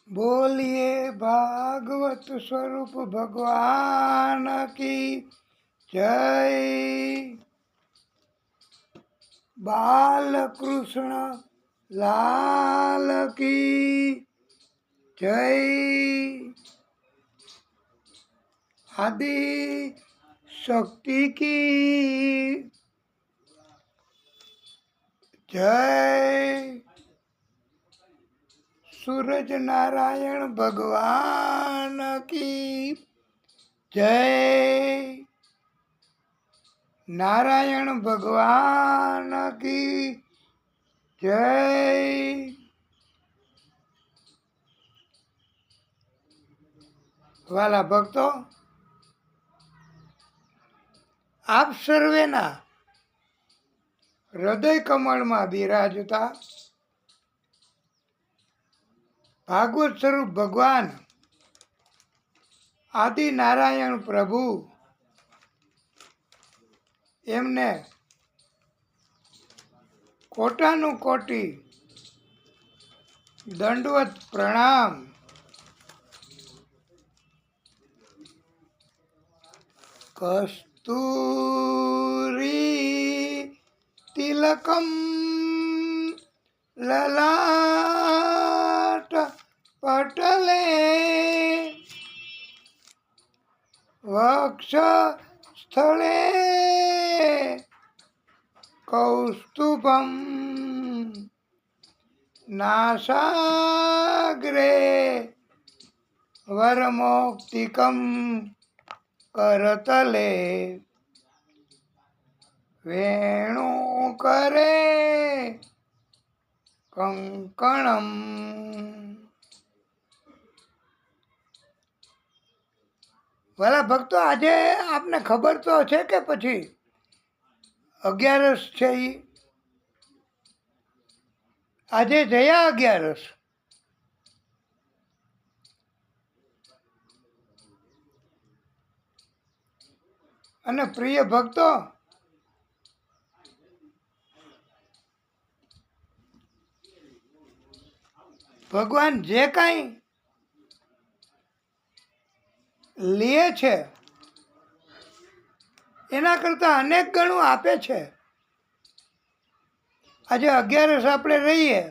बोलिए भागवत स्वरूप भगवान की जय। बाल कृष्ण लाल की जय। आदि शक्ति की जय। सूरज नारायण भगवान की जय। नारायण भगवान की जय। વાલા ભક્તો, આપ સર્વેના હૃદય કમળમાં બિરાજતા ભાગવત સ્વરૂપ ભગવાન આદિ નારાયણ પ્રભુ એમને કોટાનું કોટી દંડવત પ્રણામ। કસ્તુરી તિલકમ લલાટ પટલે વક્ષ સ્થળે કૌસ્તુભમ નાસાગ્રે વરમોક્તિકમ કરતલે વેણુકરે કંકણમ। વાલા ભક્તો, આજે આપને ખબર તો છે કે પછી 11 છે ઈ આજે જયા 11। અને પ્રિય ભક્તો, ભગવાન જે કાંઈ લે છે એના કરતાં અનેક ગણું આપે છે। આજે 11 આપણે રહીએ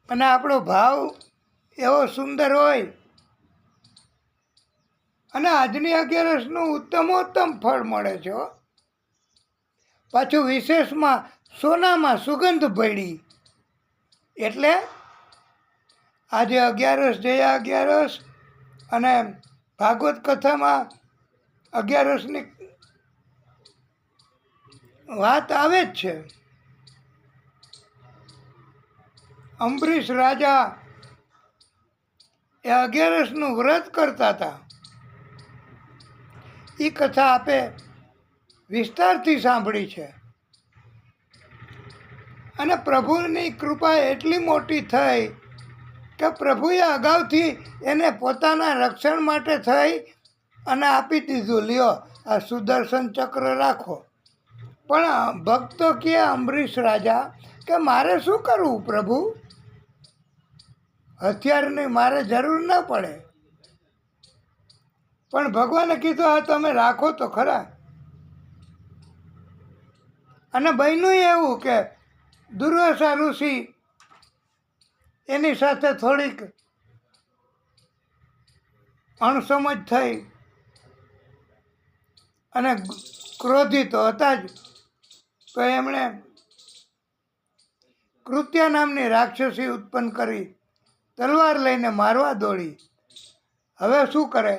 અને આપણો ભાવ એવો સુંદર હોય અને આજની 11નું ઉત્તમોત્તમ ફળ મળે છે। પાછું વિશેષમાં સોનામાં સુગંધ ભળી, એટલે આજે 11 જયા 11 અને ભાગવત કથામાં 11ની વાત આવે જ છે। અંબરીશ રાજા એ 11નું વ્રત કરતા હતા। એ કથા આપે વિસ્તારથી સાંભળી છે અને પ્રભુની કૃપા એટલી મોટી થઈ કે પ્રભુએ અગાઉથી એને પોતાના રક્ષણ માટે થઈ અને આપી દીધું, લ્યો આ સુદર્શન ચક્ર રાખો। પણ ભક્તો કે અંબરીશ રાજા કે મારે શું કરવું પ્રભુ, હથિયારની મારે જરૂર ન પડે। પણ ભગવાને કીધું આ તમે રાખો તો ખરા। અને બન્યું એવું કે દુર્વાસા ઋષિ એની સાથે થોડીક અણસમજ થઈ અને ક્રોધિત હતા જ, તો એમણે કૃત્યા નામની રાક્ષસી ઉત્પન્ન કરી તલવાર લઈને મારવા દોડી। હવે શું કરે,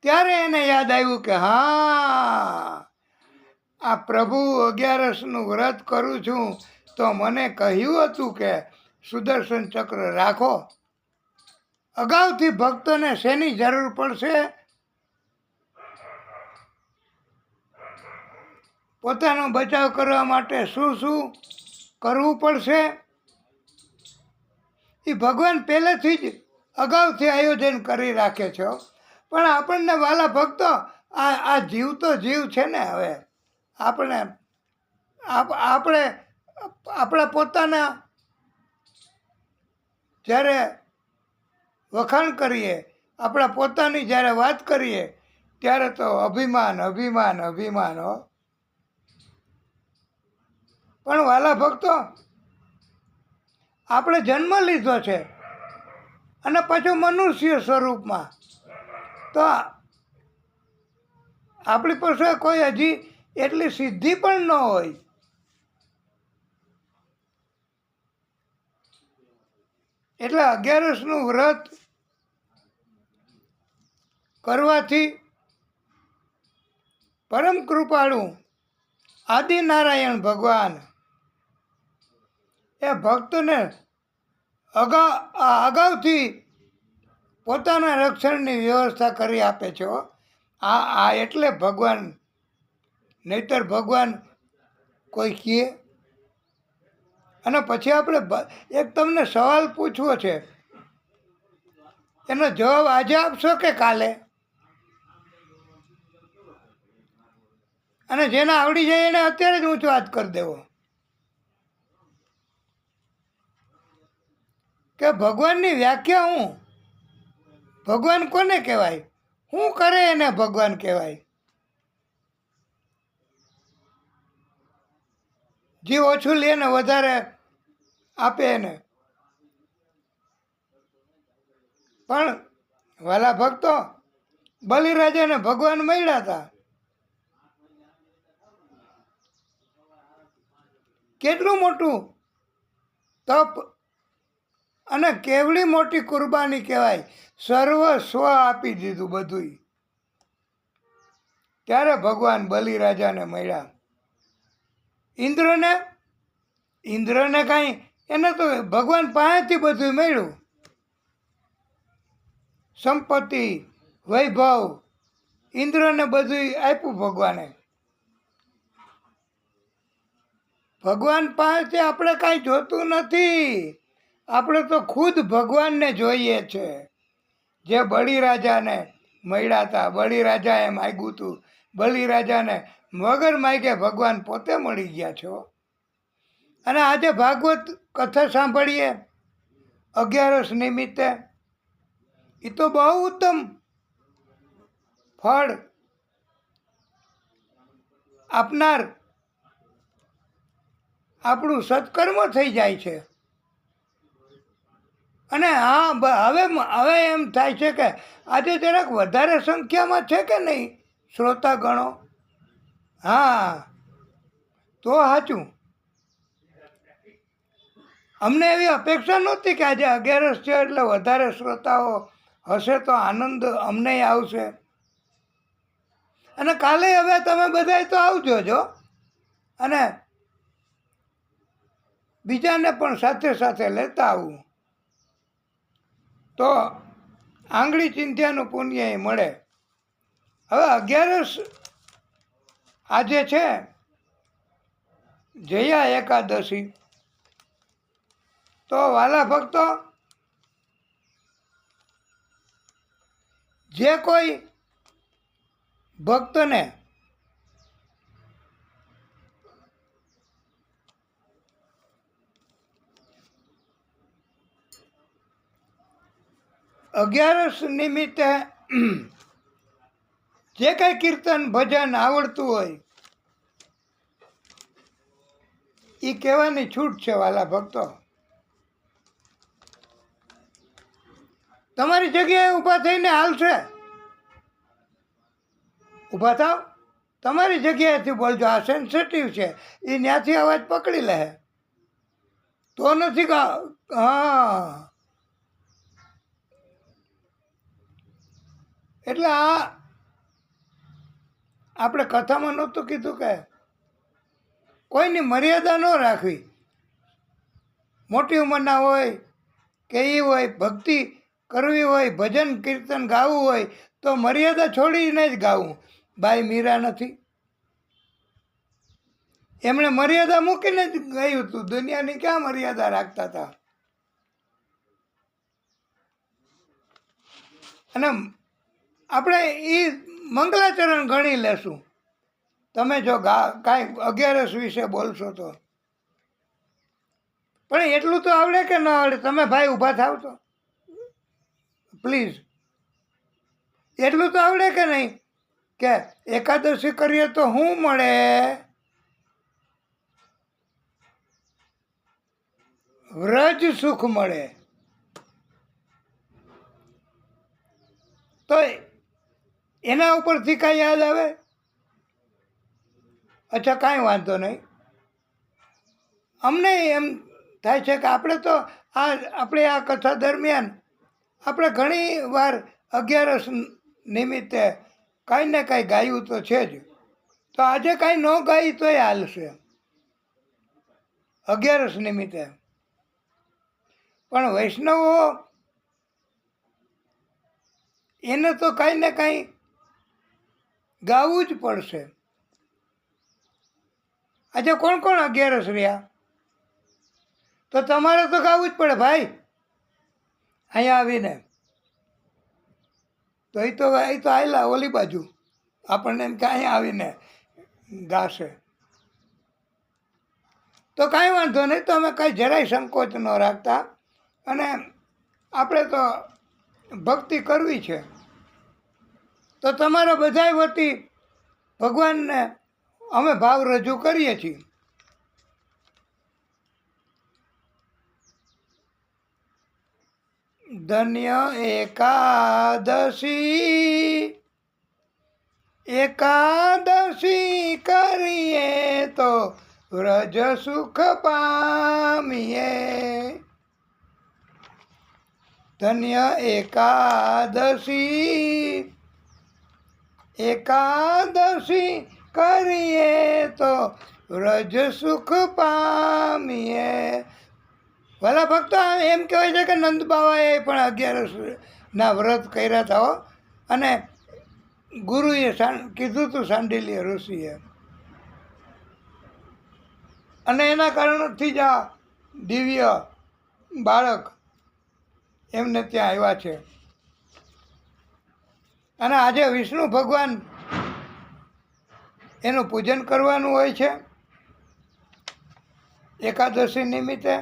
ત્યારે એને યાદ આવ્યું કે હા, આ પ્રભુ 11નું વ્રત કરું છું તો મને કહ્યું હતું કે સુદર્શન ચક્ર રાખો। અગાઉથી ભક્તોને શેની જરૂર પડશે, પોતાનો બચાવ કરવા માટે શું શું કરવું પડશે, એ ભગવાન પહેલેથી જ અગાઉથી આયોજન કરી રાખે છે। પણ આપણને વાલા ભક્તો, આ જીવ તો જીવ છે ને, હવે આપણે આપણા પોતાના જ્યારે વખાણ કરીએ, આપણા પોતાની જ્યારે વાત કરીએ ત્યારે તો અભિમાન અભિમાન અભિમાન હો. પણ વાલા ભક્તો, આપણે જન્મ લીધો છે અને પાછું મનુષ્ય સ્વરૂપમાં, તો આપણી પાસે કોઈ હજી એટલી સિદ્ધિ પણ ન હોય. એટલે 11નું વ્રત કરવાથી પરમ કૃપાળુ આદિનારાયણ ભગવાન એ ભક્તને અગાઉથી પોતાના રક્ષણની વ્યવસ્થા કરી આપે છે. આ એટલે ભગવાન, નહીતર ભગવાન કોઈ કહે. અને પછી આપણે એક તમને સવાલ પૂછવો છે, એનો જવાબ આજે આપશો કે કાલે? અને જેને આવડી જાય એને અત્યારે જ ઊંચો હાથ કરી દેવો કે ભગવાનની વ્યાખ્યા હું, ભગવાન કોને કહેવાય, શું કરે એને ભગવાન કહેવાય? જે ઓછું લે ને વધારે આપે એને. પણ વાલા ભક્તો, બલિરાજાને ભગવાન મળ્યા હતા. કેટલું મોટું તપ અને કેવડી મોટી કુરબાની કહેવાય. સર્વસ્વ આપી દીધું બધું. ત્યારે ભગવાન બલિરાજાને મળ્યા. ઇન્દ્રને કાંઈ, એને તો ભગવાન પાસેથી બધું મળ્યું. સંપત્તિ, વૈભવ, ઇન્દ્રને બધું આપ્યું ભગવાને. ભગવાન પાસેથી આપણે કાંઈ જોતું નથી. આપણે તો ખુદ ભગવાનને જોઈએ છે. જે બલિરાજાને મળ્યા હતા, બલિરાજાએ માગ્યું હતું, બલિરાજાને વગર માગે ભગવાન પોતે મળી ગયા છો. અને આજે ભાગવત કથા સાંભળીએ 11 નિમિત્તે, એ તો બહુ ઉત્તમ ફળ આપનાર આપણું સત્કર્મ થઈ જાય છે. અને હા, હવે એમ થાય છે કે આજે જરાક વધારે સંખ્યામાં છે કે નહીં શ્રોતા ગણો? હા, તો સાચું. અમને એવી અપેક્ષા નહોતી કે આજે 11 છે એટલે વધારે શ્રોતાઓ હશે તો આનંદ અમને આવશે. અને કાલે હવે તમે બધા તો આવજો જો, અને બીજાને પણ સાથે સાથે લેતા આવું, તો આંગળી ચિંધ્યાનું પુણ્ય એ મળે. હવે 11 આજે છે જયા એકાદશી. તો વાલા ભક્તો, જે કોઈ ભક્તને અગિયારસ નિમિત્તે જે કંઈ કીર્તન ભજન આવડતું હોય એ કહેવાની છૂટ છે વાલા ભક્તો. તમારી જગ્યાએ ઊભા થઈને હાલશે, ઊભા થાવ, તમારી જગ્યાએથી બોલજો. આ સેન્સિટિવ છે, એ ત્યાંથી અવાજ પકડી લે. તો નથી હા, એટલે આ આપણે કથામાં નહોતું કીધું કે કોઈની મર્યાદા ન રાખવી. મોટી ઉંમરના હોય કે એ હોય, ભક્તિ કરવી હોય, ભજન કીર્તન ગાવું હોય તો મર્યાદા છોડીને જ ગાવું. બાઈ મીરા નથી, એમણે મર્યાદા મૂકીને જ ગયું હતું. દુનિયાની ક્યાં મર્યાદા રાખતા હતા? અને આપણે એ મંગલાચરણ ગણી લેશું. તમે જો કાંઈ 11 વિશે બોલશો તો. પણ એટલું તો આવડે કે ન આવડે? તમે ભાઈ ઊભા થાવ તો પ્લીઝ એટલું તો આવડે કે નહીં કે એકાદશી કરીએ તો શું મળે? વ્રજ સુખ મળે. તો એના ઉપરથી કાંઈ યાદ આવે? અચ્છા, કાંઈ વાંધો નહીં. અમને એમ થાય છે કે આપણે તો આપણે આ કથા દરમિયાન આપણે ઘણી વાર 11 નિમિત્તે કાંઈ ને કાંઈ ગાયું તો છે જ. તો આજે કાંઈ ન ગાઈ તોય હાલશે 11 નિમિત્તે. પણ વૈષ્ણવો એને તો કાંઈ ને કાંઈ ગાવું જ પડશે. આજે કોણ કોણ 11 રહ્યા? તો તમારે તો ગાવું જ પડે ભાઈ અહીંયા આવીને. તો એ તો આયલા ઓલી બાજુ આપણને એમ કે અહીંયા આવીને ગાશે. તો કાંઈ વાંધો નહીં. તો અમે કાંઈ જરાય સંકોચ ન રાખતા. અને આપણે તો ભક્તિ કરવી છે. તો તમારા બધાય વતી ભગવાનને અમે ભાવ રજૂ કરીએ છીએ. ધન્ય એકાદશી, એકાદશી કરીએ તો વ્રજ સુખ પામીએ. ધન્ય એકાદશી, એકાદશી કરીએ તો વ્રજ સુખ પામીએ. ભલા ભક્તો, એમ કહેવાય છે કે નંદ બાવાએ પણ 11 વ્રત કર્યા હતા હો. અને ગુરુએ કીધું હતું સાંડિલ્ય ઋષિએ. અને એના કારણથી જ આ દિવ્ય બાળક એમને ત્યાં આવ્યા છે. અને આજે વિષ્ણુ ભગવાન એનું પૂજન કરવાનું હોય છે એકાદશી નિમિત્તે.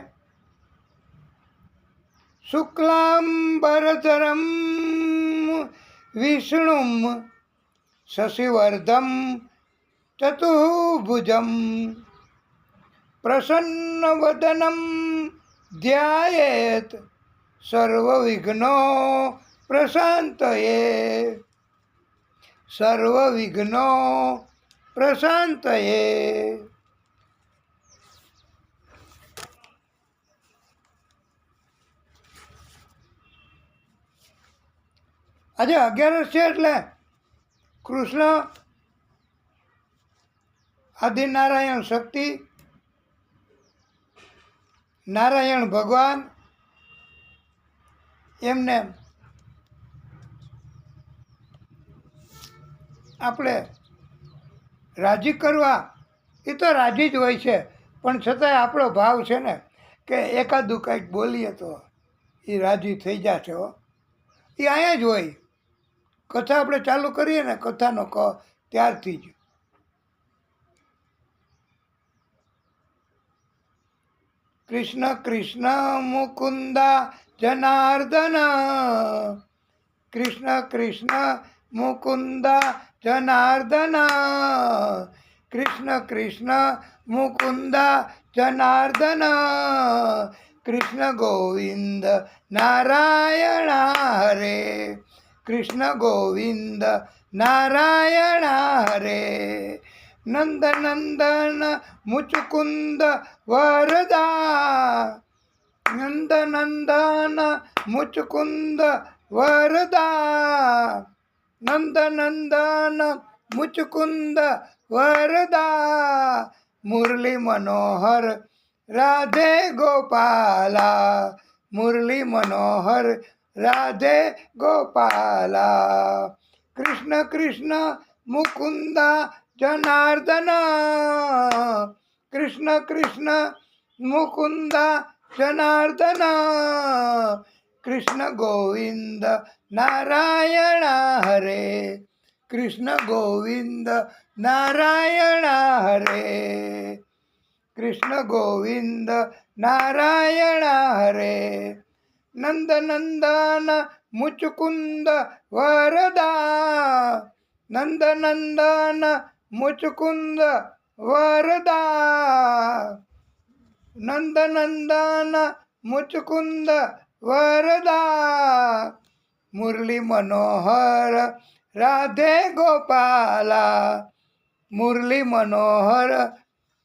શુક્લાંબરધરમ વિષ્ણુમ શશિવર્ધમ ચતુર્ભુજમ પ્રસન્નવદનમ ધ્યાયેત સર્વવિઘ્નો પ્રશાંતયે. સર્વવિઘ્નો પ્રશાંતયે. આજે 11 છે એટલે કૃષ્ણ આદિનારાયણ શક્તિ, નારાયણ ભગવાન એમને આપણે રાજી કરવા. એ તો રાજી જ હોય છે, પણ છતાંય આપણો ભાવ છે ને કે એકાદું કંઈક બોલીએ તો એ રાજી થઈ જશે હો. એ અહીંયા જ હોય. કથા આપણે ચાલુ કરીએ ને કથાનો ત્યારથી જ. કૃષ્ણ કૃષ્ણ મુકુંદા જનાર્દન, કૃષ્ણ કૃષ્ણ મુકુંદા જનાર્દન, કૃષ્ણ કૃષ્ણ મુકુંદા જનાર્દન, કૃષ્ણ ગોવિંદ નારાયણ હરે, કૃષ્ણ ગોવિંદ નારાયણ હરે. નંદ નંદન મુચુકુંદ વરદા, નંદ નંદન મુચુકુંદ વરદા, નંદ નંદન મુચુકુંદ વરદા. મુરલી મનોહર રાધે ગોપાલા, મુરલી મનોહર રાધે ગોપાલા. કૃષ્ણ કૃષ્ણ મુકુંદા જનાર્દન, કૃષ્ણ કૃષ્ણ મુકુંદા જનાર્દન, કૃષ્ણ ગોવિંદ નારાયણ હરે, કૃષ્ણ ગોવિંદ નારાયણ હરે, કૃષ્ણ ગોવિંદ નારાયણ હરે. નંદ નંદન મુચકુંદ વરદા, નંદ નંદન મુચકુંદ વરદા, નંદ નંદન મુચકુંદ વરદા, મુરલી મનોહર રાધે ગોપાલા, મુરલી મનોહર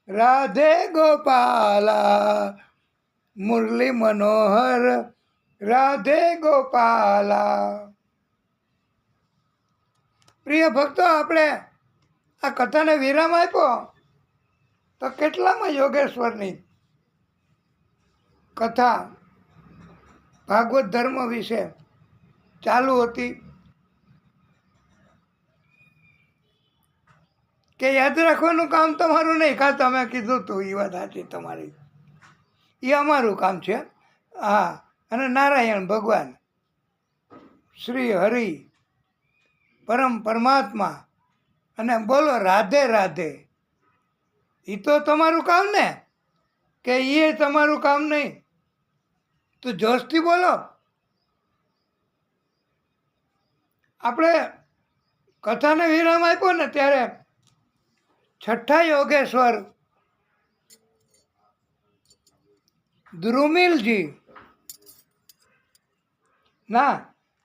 રાધે ગોપાલા, મુરલી મનોહર રાધે ગોપાલા. પ્રિય ભક્તો, આપણે આ કથાને વિરામ આપ્યો તો કેટલામાં યોગેશ્વરની કથા ભાગવત ધર્મ વિશે ચાલુ હતી કે યાદ રાખવાનું કામ તમારું નહીં. કાં તમે કીધું તું એ વાત સાચી તમારી, એ અમારું કામ છે. હા, અને નારાયણ ભગવાન શ્રી હરિ પરમ પરમાત્મા અને બોલો રાધે રાધે, એ તો તમારું કામ ને, કે એ તમારું કામ નહીં? તો જોશથી બોલો. આપણે કથાને વિરામ આપ્યો ને ત્યારે છઠ્ઠા યોગેશ્વર દ્રુમિલજી ના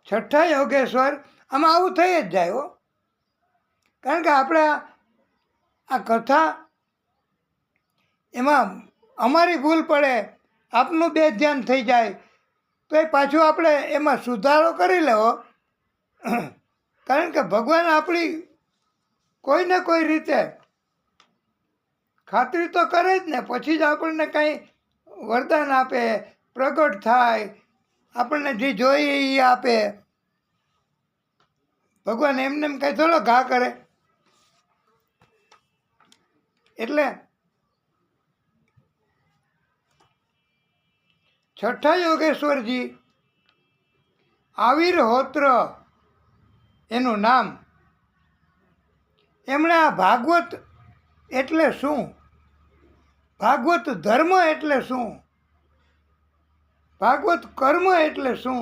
છઠ્ઠા યોગેશ્વર, આમાં આવું થઈ જ જાય હો. કારણ કે આપણે આ કથા એમાં અમારી ભૂલ પડે, આપનું બે ધ્યાન થઈ જાય તો એ પાછું આપણે એમાં સુધારો કરી લેવો. કારણ કે ભગવાન આપણી કોઈ ને કોઈ રીતે ખાતરી તો કરે જ ને, પછી જ આપણને કંઈ વરદાન આપે, પ્રગટ થાય, આપણને જે જોઈએ એ આપે. ભગવાન એમને એમ કંઈ થોડો ઘા કરે. એટલે છઠ્ઠા યોગેશ્વરજી આવિર્હોત્ર એનું નામ, એમણે આ ભાગવત એટલે શું, ભાગવત ધર્મ એટલે શું, ભાગવત કર્મ એટલે શું,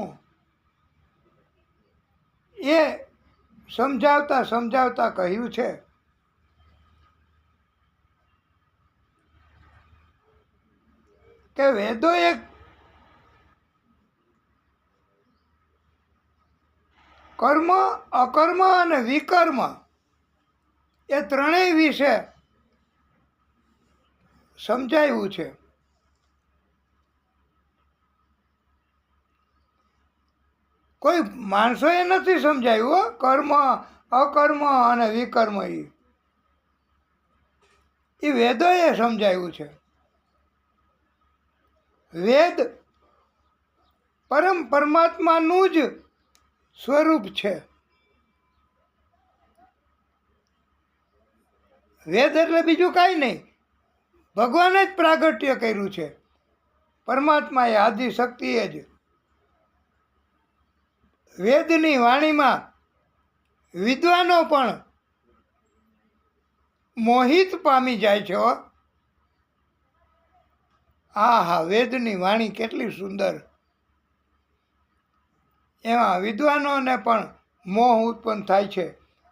એ સમજાવતા સમજાવતા કહ્યું છે કે વેદો એક કર્મ, અકર્મ અને વિકર્મ એ ત્રણેય વિશે સમજાવ્યું છે. કોઈ માણસોએ નથી સમજાવ્યું. કર્મ, અકર્મ અને વિકર્મ એ વેદોએ સમજાવ્યું છે. વેદ પરમ પરમાત્માનું જ સ્વરૂપ છે. વેદ એટલે બીજું કાંઈ નહીં, ભગવાને જ પ્રાગટ્ય કર્યું છે. પરમાત્માએ આદિશક્તિએ જ વેદની વાણીમાં વિદ્વાનો પણ મોહિત પામી જાય છે. હા, વેદની વાણી કેટલી સુંદર, એમાં વિદ્વાનોને પણ મોહ ઉત્પન્ન થાય છે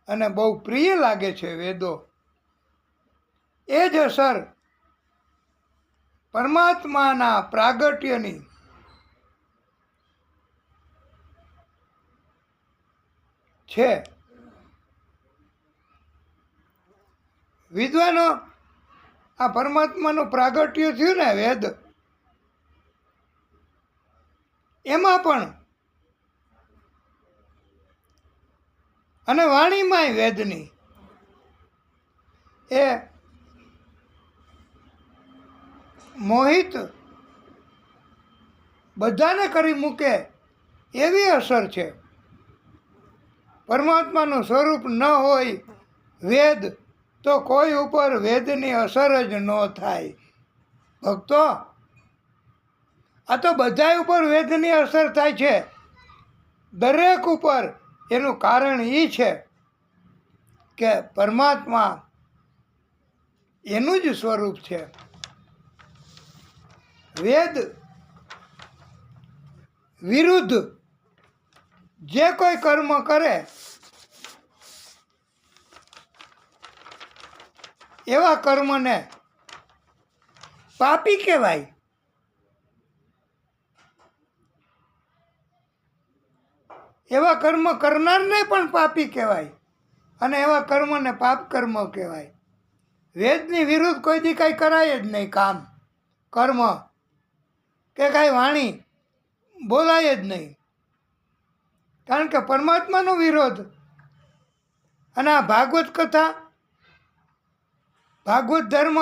અને બહુ પ્રિય લાગે છે વેદો. એ જ અસર પરમાત્માના પ્રાગટ્યની છે. વિદ્વાનો આ પરમાત્માનું પ્રાગટ્ય થયું ને વેદ, એમાં પણ અને વાણીમાંય વેદની એ મોહિત બધાને કરી મૂકે એવી અસર છે. પરમાત્માનું સ્વરૂપ ન હોય વેદ તો કોઈ ઉપર વેદની અસર જ ન થાય. ભક્તો, આ તો બધા ઉપર વેદની અસર થાય છે, દરેક ઉપર. એનું કારણ એ છે કે પરમાત્મા એનું જ સ્વરૂપ છે. વિરુદ્ધ જે કોઈ કર્મ કરે એવા કર્મને પાપી કહેવાય. એવા કર્મ કરનારને પણ પાપી કહેવાય અને એવા કર્મને પાપ કર્મ કહેવાય. વેદની વિરુદ્ધ કોઈ દી કાંઈ કરાય જ નહીં. કામ કર્મ કે કાંઈ વાણી બોલાય જ નહીં, કારણ કે પરમાત્માનો વિરોધ. અને આ ભાગવત કથા, ભાગવત ધર્મ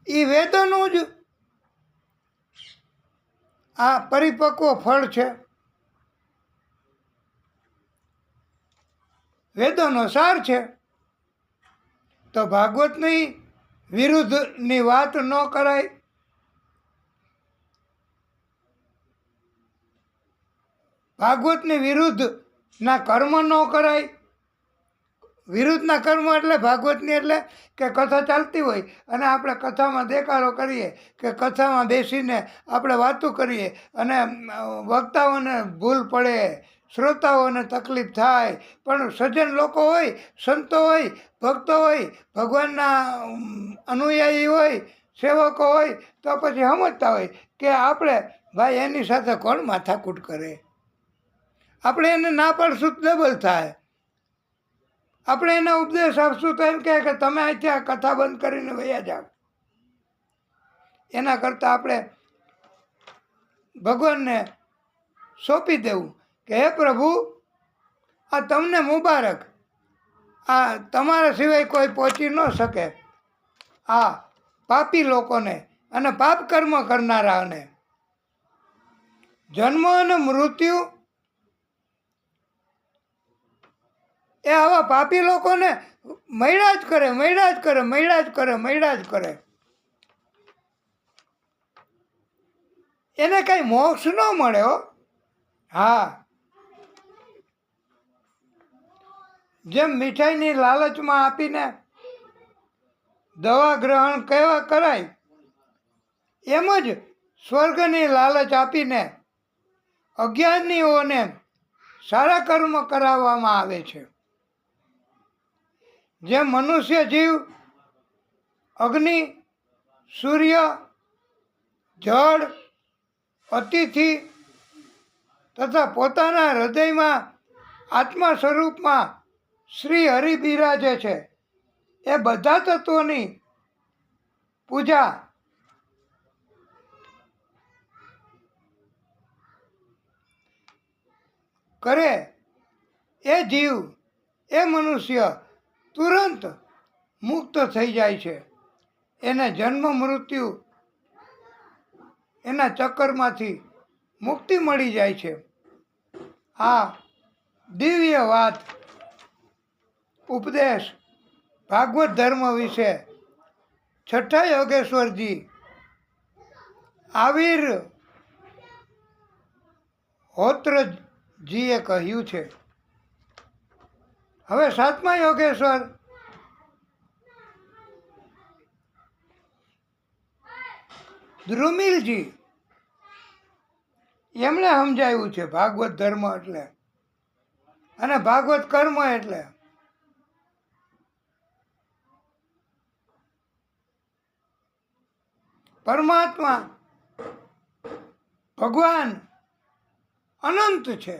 એ વેદોનું જ આ પરિપક્વ ફળ છે. વેદોનો સાર છે. તો ભાગવતની વિરુદ્ધની વાત ન કરાય. ભાગવતની વિરુદ્ધના કર્મ ન કરાય. વિરુદ્ધના કર્મ એટલે ભાગવતની એટલે કે કથા ચાલતી હોય અને આપણે કથામાં દેખાડો કરીએ કે કથામાં બેસીને આપણે વાતો કરીએ અને વક્તાઓને ભૂલ પડે, શ્રોતાઓને તકલીફ થાય. પણ સજ્જન લોકો હોય, સંતો હોય, ભક્તો હોય, ભગવાનના અનુયાયી હોય, સેવકો હોય, તો પછી સમજતા હોય કે આપણે ભાઈ એની સાથે કોણ માથાકૂટ કરે. આપણે એને ના પાડશું તો ડબલ થાય. આપણે એને ઉપદેશ આપશું તો એમ કહે કે તમે અહીંથી આ કથા બંધ કરીને વયા જાઓ. એના કરતાં આપણે ભગવાનને સોંપી દેવું કે હે પ્રભુ, આ તમને મુબારક. આ તમારા સિવાય કોઈ પહોંચી ન શકે આ પાપી લોકોને અને પાપ કર્મ કરનારાઓને. જન્મ અને મૃત્યુ એ આવા પાપી લોકોને મળ્યા જ કરે, મળ્યા જ કરે, મળ્યા જ કરે, મળ્યા જ કરે. એને કઈ મોક્ષ ન મળે હો. હા, જેમ મીઠાઈની લાલચમાં આપીને દવા ગ્રહણ કેવા કરાય, એમ જ સ્વર્ગની લાલચ આપીને અજ્ઞાનીઓને સારા કર્મ કરાવવામાં આવે છે. જેમ મનુષ્ય જીવ અગ્નિ, સૂર્ય, જળ, અતિથિ તથા પોતાના હૃદયમાં આત્મા સ્વરૂપમાં શ્રી હરિ બિરાજે છે, એ બધા તત્વોની પૂજા કરે એ જીવ, એ મનુષ્ય તુરંત મુક્ત થઈ જાય છે. એને જન્મ મૃત્યુ એના ચક્કરમાંથી મુક્તિ મળી જાય છે. આ દિવ્ય વાત ઉપદેશ ભાગવત ધર્મ વિશે છઠ્ઠા યોગેશ્વરજી આવિર હોત્રજીએ કહ્યું છે. હવે સાતમા યોગેશ્વર દ્રુમિલજી એમણે સમજાવ્યું છે ભાગવત ધર્મ એટલે અને ભાગવત કર્મ એટલે. પરમાત્મા ભગવાન અનંત છે.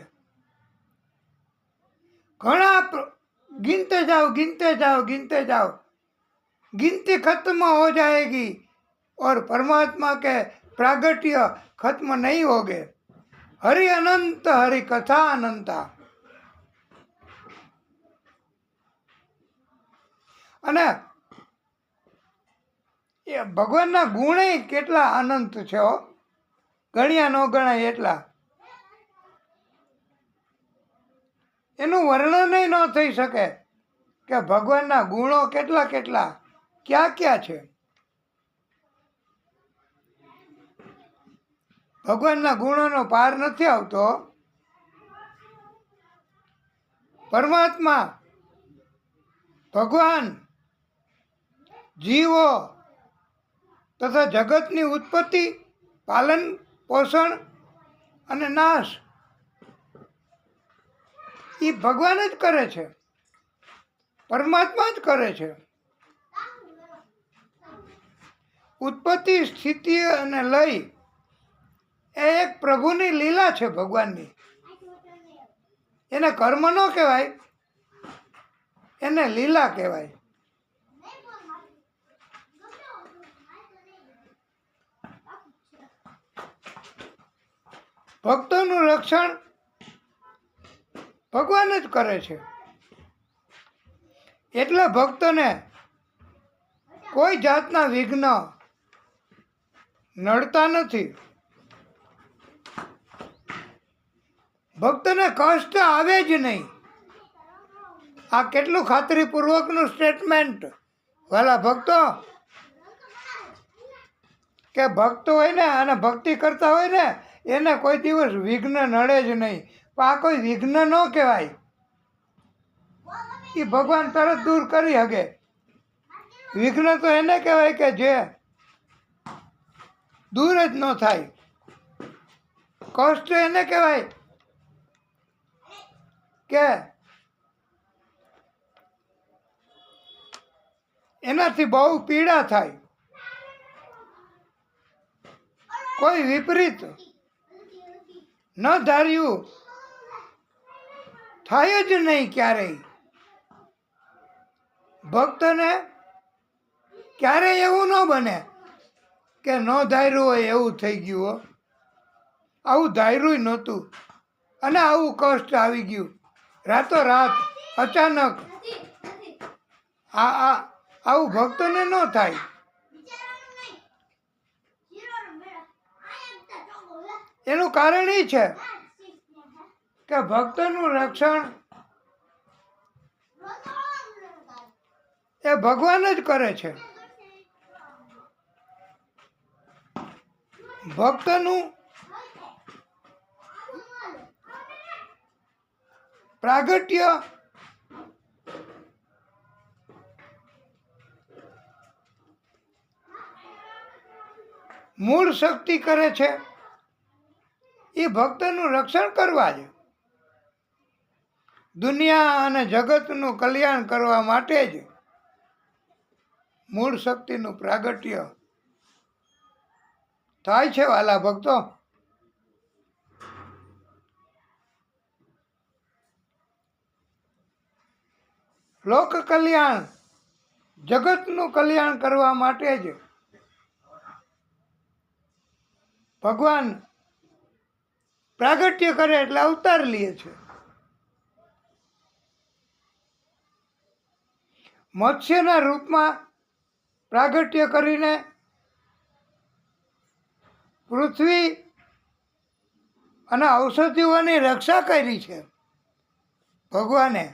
ઘણા गिनते जाओ, गिनते जाओ, गिनते जाओ, गिनती खत्म हो जाएगी और परमात्मा के प्रागट्य खत्म नहीं होगे. हरि अनंत, हरि कथा अनंता. અને એ ભગવાનના ગુણે કેટલા અનંત છે હો, ગણ્યા ન ગણાય એટલા. એનું વર્ણન ન થઈ શકે કે ભગવાનના ગુણો કેટલા કેટલા ક્યાં ક્યાં છે. ભગવાનના ગુણોનો પાર નથી આવતો. પરમાત્મા, ભગવાન, જીવો તથા જગતની ઉત્પત્તિ, પાલન પોષણ અને નાશ એ ભગવાન જ કરે છે, પરમાત્મા જ કરે છે. ઉત્પત્તિ, સ્થિતિ અને લય એ એક પ્રભુની લીલા છે, ભગવાનની. એને કર્મ ન કહેવાય, એને લીલા કહેવાય. ભક્તોનું રક્ષણ ભગવાન જ કરે છે. એટલે ભક્તને કોઈ જાતના વિઘ્ન નડતા નથી. ભક્તને કષ્ટ આવે જ નહીં. આ કેટલું ખાતરીપૂર્વકનું સ્ટેટમેન્ટ વાલા ભક્તો, કે ભક્ત હોય ને અને ભક્તિ કરતા હોય ને એને કોઈ દિવસ વિઘ્ન નડે જ નહીં. પણ આ કોઈ વિઘ્ન ન કહેવાય, એ ભગવાન તરત દૂર કરી શકે. વિઘ્ન તો એને કહેવાય કે જે દૂર જ ન થાય. કષ્ટ એને કહેવાય કે એનાથી બહુ પીડા થાય. કોઈ વિપરીત ન ધાર્યું થાય જ નહીં ક્યારેય. ભક્તને ક્યારેય એવું ન બને કે ન ધાર્યું હોય એવું થઈ ગયું હો. આવું ધાર્યું નહોતું અને આવું કષ્ટ આવી ગયું રાતોરાત અચાનક. આવું ભક્તોને ન થાય. એનું કારણ એ છે કે ભક્તનું રક્ષણ એ ભગવાન જ કરે છે. ભક્તનું પ્રાગટ્ય મૂળ શક્તિ કરે છે એ ભક્તનું રક્ષણ કરવા જ. દુનિયા અને જગતનું કલ્યાણ કરવા માટે જ મૂળ શક્તિનું પ્રાગટ્ય થાય છે વાલા ભક્તો. લોક કલ્યાણ, જગતનું કલ્યાણ કરવા માટે જ ભગવાન પ્રાગટ્ય કરે એટલે અવતાર લે છે. મત્સ્યના રૂપમાં પ્રાગટ્ય કરીને પૃથ્વી અને ઔષધિઓની રક્ષા કરી છે ભગવાને.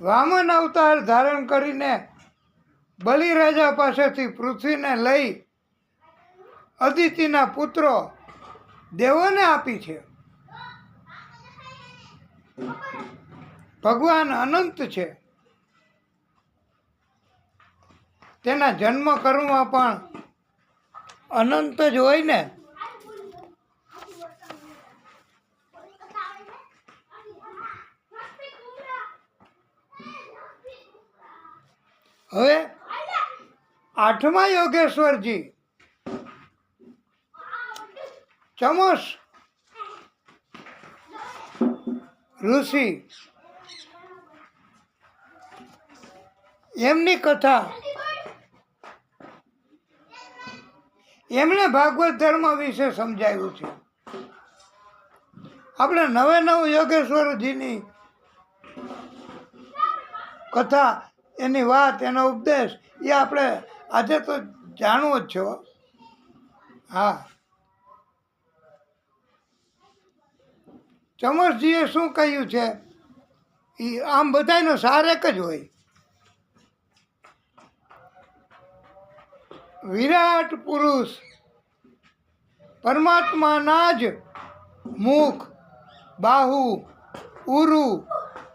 વામન અવતાર ધારણ કરીને બલિરાજા પાસેથી પૃથ્વીને લઈ અદિતિના પુત્રો દેવોને આપી છે. ભગવાન અનંત છે. તેના જન્મ કર્મ પણ અનંત જ હોય ને. હવે આઠમા યોગેશ્વરજી ચમસ ઋષિ, એમની કથા એમણે ભાગવત ધર્મ વિશે સમજાવ્યું છે. આપણે નવે નવ યોગેશ્વરજીની કથા, એની વાત, એનો ઉપદેશ એ આપણે આજે તો જાણવું જ છે. હા, ચમસજીએ શું કહ્યું છે એ આમ બધાનો સાર એક જ હોય. વિરાટ પુરુષ પરમાત્માના જ મુખ, બાહુ, ઉરુ,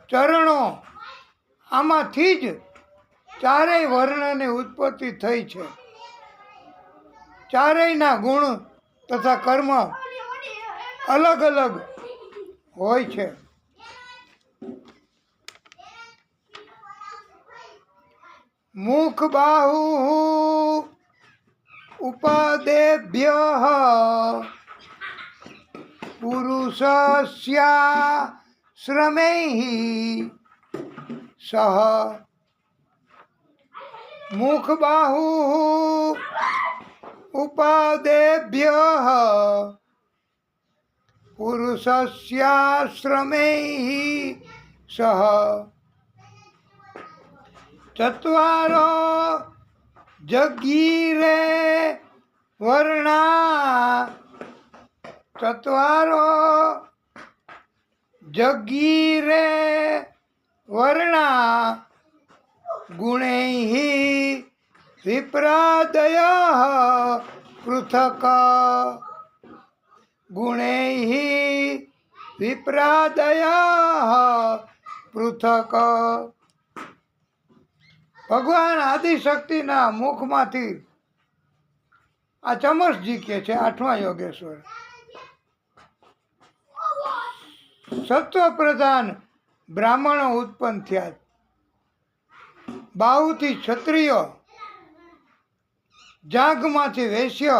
ચરણો આમાંથી જ ચારેય વર્ણની ઉત્પત્તિ થઈ છે. ચારેયના ગુણ તથા કર્મ અલગ અલગ હોય છે. મુખ બાહુ ઉપાદેભ્ય પુરુષસ્યાશ્રમૈ સહ. મુખ બાહુ ઉપાદેભ્ય પુરુષસ્યાશ્રમૈ સહ. ચત્વારો જગીરે વર્ણા. ચત્વારો જગીરે વર્ણા ગુણૈઃ વિપ્રાદયઃ પૃથક. ગુણૈઃ વિપ્રાદયઃ પૃથક. ભગવાન આદિશક્તિના મુખમાંથી આ ચમસજી કહે છે, 8મા યોગેશ્વર, સત્વ પ્રધાન બ્રાહ્મણો ઉત્પન્ન થયા. બાહુથી ક્ષત્રિયો, જાંઘમાંથી વૈશ્ય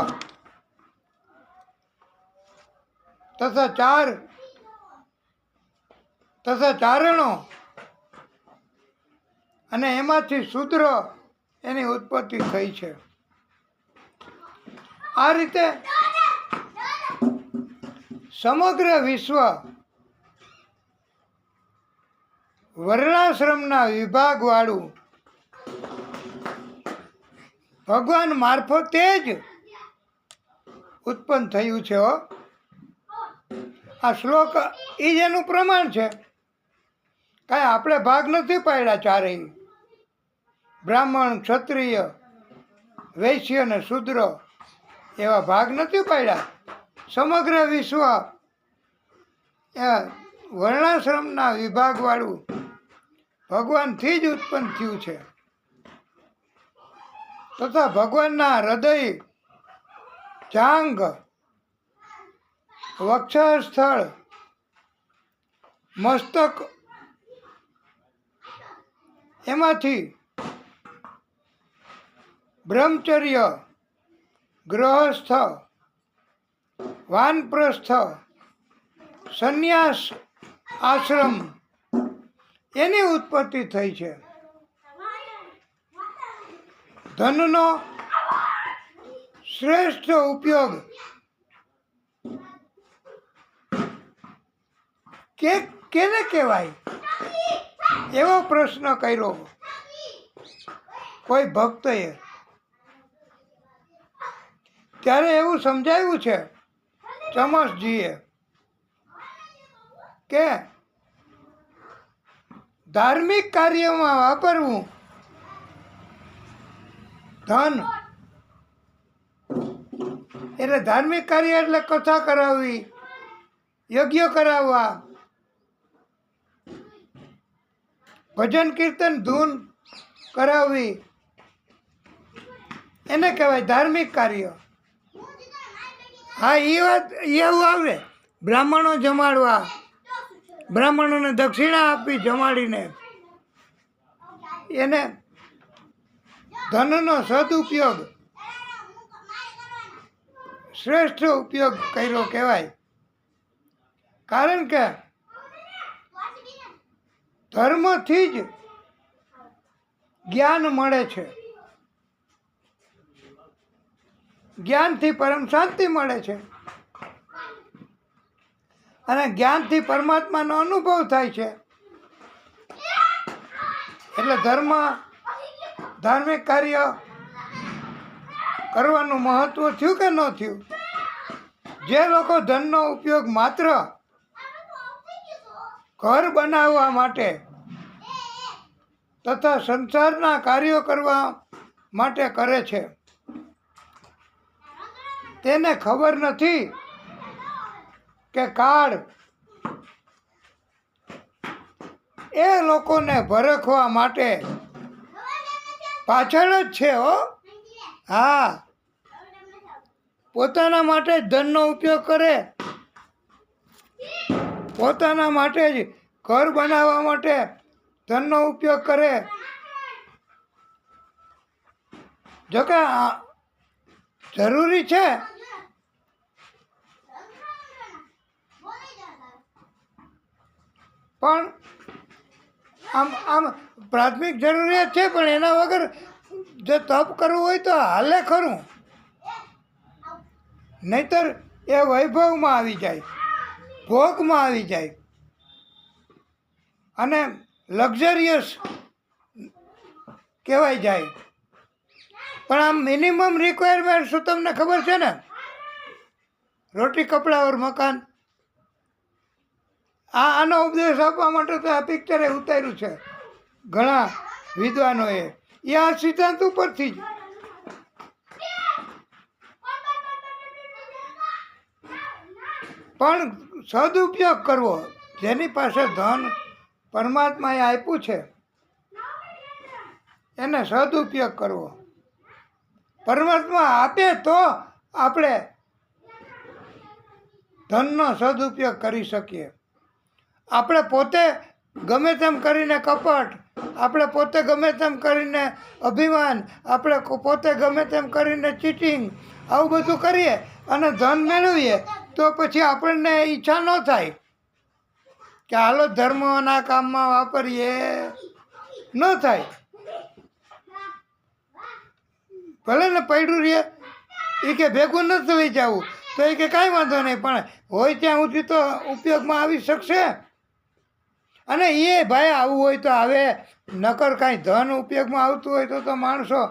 તથા ચારણો અને એમાંથી શૂદ્ર એની ઉત્પત્તિ થઈ છે. આ રીતે સમગ્ર વિશ્વ વર્ણાશ્રમના વિભાગવાળું ભગવાન મારફતે જ ઉત્પન્ન થયું છે. આ શ્લોક એ જ એનું પ્રમાણ છે. કાંઈ આપણે ભાગ નથી પાડ્યા. ચારેય બ્રાહ્મણ, ક્ષત્રિય, વૈશ્ય અને શૂદ્ર એવા ભાગ નથી પાડ્યા. સમગ્ર વિશ્વ વર્ણાશ્રમના વિભાગવાળું ભગવાનથી જ ઉત્પન્ન થયું છે. તથા ભગવાનના હૃદય, જાંઘ, વક્ષસ્થળ, મસ્તક એમાંથી બ્રહ્મચર્ય, ગૃહસ્થ, વાનપ્રસ્થ, સંન્યાસ આશ્રમ એની ઉત્પત્તિ થઈ છે. ધનનો શ્રેષ્ઠ ઉપયોગ કેને કહેવાય એવો પ્રશ્ન કર્યો કોઈ ભક્તએ. ત્યારે એવું સમજાવ્યું છે ચમસજીએ કે ધાર્મિક કાર્યમાં વાપરવું ધન. એટલે ધાર્મિક કાર્ય એટલે કથા કરાવવી, યજ્ઞ કરાવવા, ભજન કીર્તન ધૂન કરાવવી, એને કહેવાય ધાર્મિક કાર્ય. હા, એ વાત એવું આવે. બ્રાહ્મણો જમાડવા, બ્રાહ્મણોને દક્ષિણા આપી જમાડીને, એને ધનનો સદુપયોગ, શ્રેષ્ઠ ઉપયોગ કર્યો કહેવાય. કારણ કે ધર્મથી જ જ્ઞાન મળે છે. જ્ઞાનથી પરમ શાંતિ મળે છે અને જ્ઞાનથી પરમાત્માનો અનુભવ થાય છે. એટલે ધાર્મિક કાર્ય કરવાનું મહત્વ થયું કે ન થયું? જે લોકો ધનનો ઉપયોગ માત્ર ઘર બનાવવા માટે તથા સંસારના કાર્યો કરવા માટે કરે છે, તેને ખબર નથી કે કાળ એ લોકોને ભરખવા માટે પાછળ જ છે. હા, પોતાના માટે જ ધનનો ઉપયોગ કરે, પોતાના માટે જ ઘર બનાવવા માટે ધનનો ઉપયોગ કરે. જોકે જરૂરી છે, પણ આમ પ્રાથમિક જરૂરિયાત છે, પણ એના વગર જો તપ કરવું હોય તો હાલે ખરું, નહીતર એ વૈભવમાં આવી જાય, ભોગમાં આવી જાય અને લક્ઝરિયસ કહેવાય જાય. પણ આમ મિનિમમ રિક્વાયરમેન્ટ શું તમને ખબર છે ને? રોટી કપડા ઓર મકાન. આનો ઉપદેશ આપવા માટે તો આ પિક્ચરે ઉતાર્યું છે ઘણા વિદ્વાનોએ. એ આ સિદ્ધાંત ઉપરથી જ. પણ સદુપયોગ કરવો, જેની પાસે ધન પરમાત્માએ આપ્યું છે એને સદુપયોગ કરવો. પરમાત્મા આપે તો આપણે ધનનો સદુપયોગ કરી શકીએ. આપણે પોતે ગમે તેમ કરીને કપટ, આપણે પોતે ગમે તેમ કરીને અભિમાન, આપણે પોતે ગમે તેમ કરીને ચીટિંગ, આવું બધું કરીએ અને ધન મેળવીએ તો પછી આપણને ઈચ્છા ન થાય કે હાલો ધર્મના કામમાં વાપરીએ, ન થાય. ભલે ને પડ્યું રહે, એ કે ભેગું નથી લઈ જવું તો એ કે કાંઈ વાંધો નહીં, પણ હોય ત્યાં સુધી તો ઉપયોગમાં આવી શકશે. અને એ ભાઈ આવું હોય તો આવે, નકર કાંઈ ધન ઉપયોગમાં આવતું હોય તો માણસો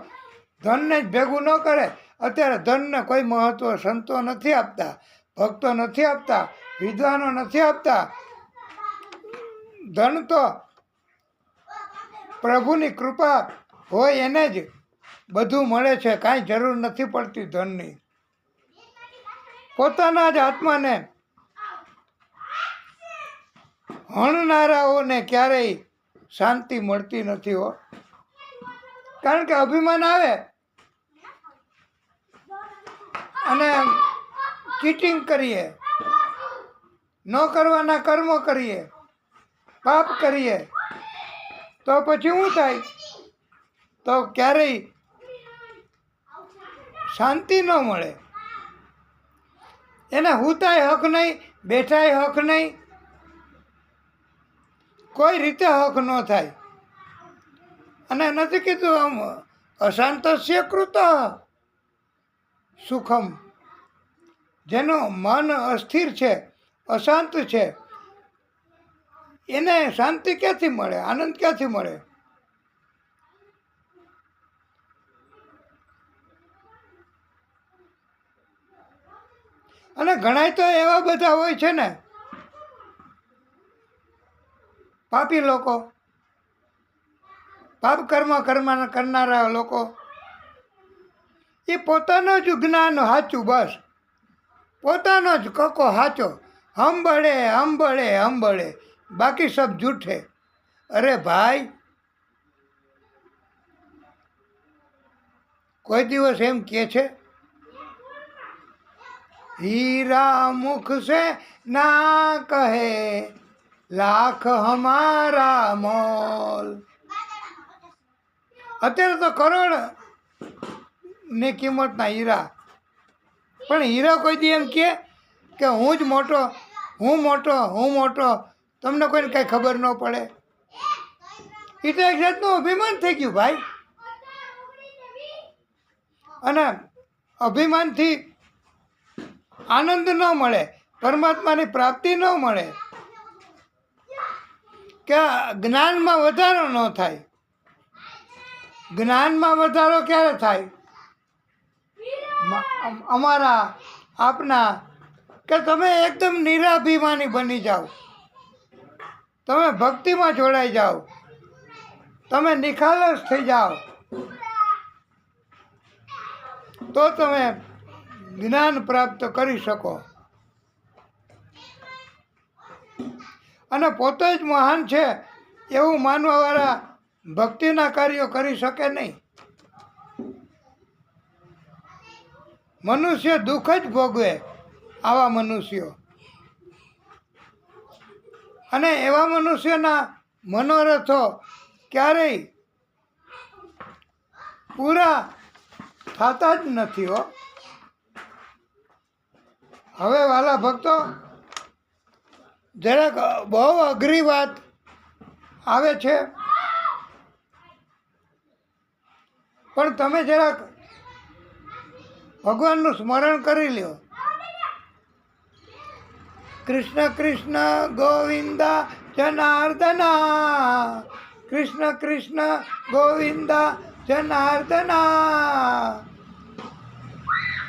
ધનને જ ભેગું ન કરે. અત્યારે ધનને કોઈ મહત્ત્વ સંતો નથી આપતા, ભક્તો નથી આપતા, વિદ્વાનો નથી આપતા. ધન તો પ્રભુની કૃપા હોય એને જ બધું મળે છે, કાંઈ જરૂર નથી પડતી ધનની. પોતાના જ આત્માને હણનારાઓને ક્યારેય શાંતિ મળતી નથી હો. કારણ કે અભિમાન આવે અને ચીટિંગ કરીએ, ન કરવાના કર્મો કરીએ, પાપ કરીએ તો પછી શું થાય? તો ક્યારેય શાંતિ ન મળે. એને હુતાય હક નહીં, બેઠાય હક નહીં, કોઈ રીતે હક ન થાય. અને નથી કીધું આમ અશાંતસ્ય કૃત સુખમ. જેનું મન અસ્થિર છે, અશાંત છે, એને શાંતિ ક્યાંથી મળે? આનંદ ક્યાંથી મળે? અને ઘણાય તો એવા બધા હોય છે ને પાપી લોકો, પાપ કર્મ કરનારા લોકો, એ પોતાનો જ જ્ઞાન સાચું, બસ પોતાનો જ કકો સાચો, હમ બળે હમ બળે હમ બળે, બાકી સબ જૂઠે. અરે ભાઈ, કોઈ દિવસ એમ કહે છે हीरा मुख से ना कहे लाख हमारा मोल. અત્યારે તો કરોડ ની કિંમતના હીરા, પણ હીરા કોઈ દી એમ કે હું જ મોટો, હું મોટો, હું મોટો, તમને કોઈને કાંઈ ખબર ન પડે. એ તો એક જાતનું અભિમાન થઈ ગયું ભાઈ. અને અભિમાનથી આનંદ ન મળે, પરમાત્માની પ્રાપ્તિ ન મળે, કે જ્ઞાનમાં વધારો ન થાય. જ્ઞાનમાં વધારો ક્યારે થાય? અમારા આપના કે તમે એકદમ નિરાભિમાની બની જાઓ, તમે ભક્તિમાં જોડાઈ જાઓ, તમે નિખાલસ થઈ જાઓ, તો તમે જ્ઞાન પ્રાપ્ત કરી શકો. અને પોતે જ મહાન છે એવું માનવાવાળા ભક્તિના કાર્યો કરી શકે નહીં. મનુષ્ય દુઃખ જ ભોગવે, આવા મનુષ્યો. અને એવા મનુષ્યના મનોરથો ક્યારેય પૂરા થતા જ નથી હો. હવે વાલા ભક્તો, જરાક બહુ અઘરી વાત આવે છે, પણ તમે જરાક ભગવાનનું સ્મરણ કરી લ્યો. કૃષ્ણ કૃષ્ણ ગોવિંદા જનાર્દના, કૃષ્ણ કૃષ્ણ ગોવિંદા જનાર્દના.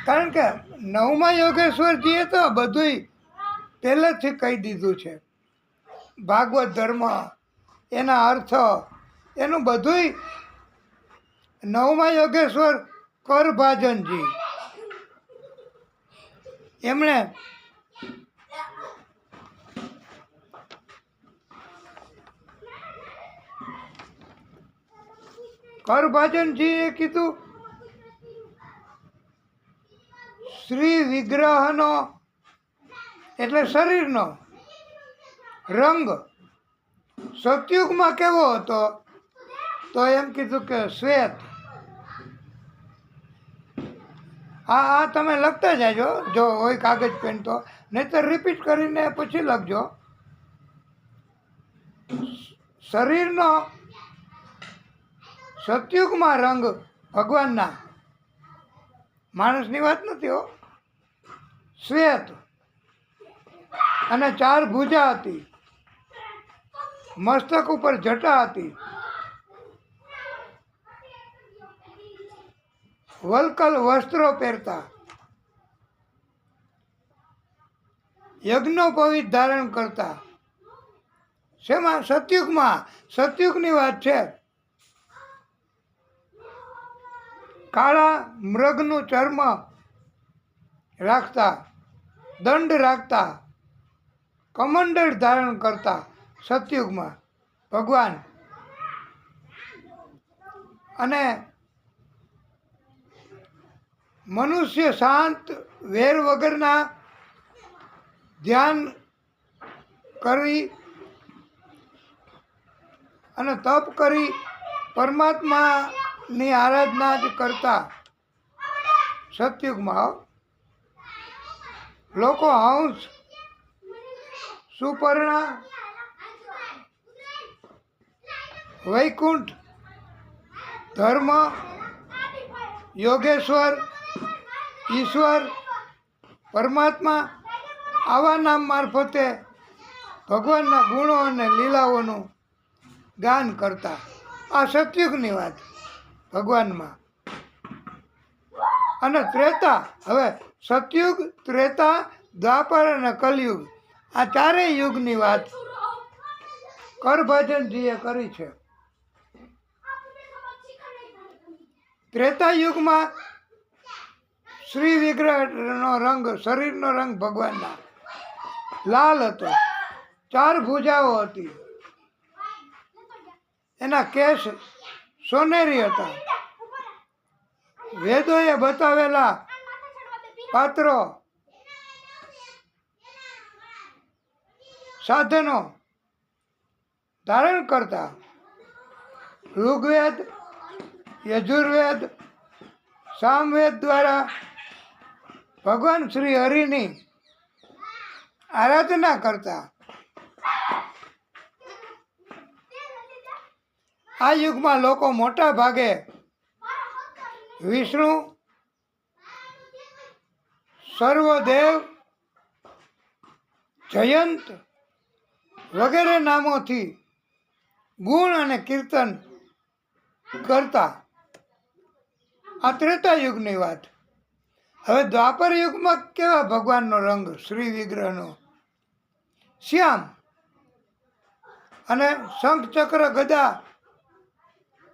કારણ કે નવમા યોગેશ્વરજીએ તો બધુંય પહેલેથી કહી દીધું છે. ભાગવત ધર્મ, એના અર્થ, એનું બધુંય નવમા યોગેશ્વર કરભાજનજી એમણે કરભાજનજીએ કીધું, શ્રી વિગ્રહનો એટલે શરીરનો રંગ સતયુગમાં કેવો હતો, તો એમ કીધું કે શ્વેત. આ તમે લખતા જાજો જો હોય કાગળ પેન તો, નહીં તો રિપીટ કરીને પછી લખજો. શરીરનો સતયુગમાં રંગ ભગવાનના, માણસની વાત નથી હો, શ્વેત. અને 4 ભુજા હતી, મસ્તક ઉપર જટા હતી, વલકલ વસ્ત્રો પહેરતા, યજ્ઞોપવિત ધારણ કરતા. શેમાં? સતયુગમાં. સતયુગની વાત છે. કાળા મૃગનું ચર્મ રાખતા, દંડ રાખતા, કમંડળ ધારણ કરતા સતયુગમાં ભગવાન. અને મનુષ્ય શાંત વેર વગરના ધ્યાન કરી અને તપ કરી પરમાત્માની આરાધના જ કરતા સતયુગમાં. લોકો હંસ, સુપર્ણા, વૈકુંઠ, ધર્મ, યોગેશ્વર, ઈશ્વર, પરમાત્મા આવા નામ મારફતે ભગવાનના ગુણો અને લીલાઓનું ગાન કરતા. આ સતયુગની વાત ભગવાનમાં. અને ત્રેતા, હવે સતયુગ, ત્રેતા, દ્વાપર અને કલયુગ, આ 4 યુગની વાત કરભાજનજીએ કરી છે. ત્રેતા યુગમાં શ્રી વિગ્રહનો રંગ, શરીરનો રંગ ભગવાનના લાલ હતો, 4 ભુજાઓ હતી, એના કેશ સોનેરી હતા. વેદોએ બતાવેલા પાત્રો, સાધનો ધારણ કરતા. ઋગ્વેદ, યજુર્વેદ, સામવેદ દ્વારા ભગવાન શ્રી હરિની આરાધના કરતા. આ યુગમાં લોકો મોટા ભાગે વિષ્ણુ, સર્વદેવ, જયંત વગેરે નામોથી ગુણ અને કીર્તન કરતા. આ ત્રેતા યુગની વાત. હવે દ્વાપર યુગમાં કેવા ભગવાનનો રંગ શ્રી વિગ્રહનો? શ્યામ. અને શંખ, ચક્ર, ગદા,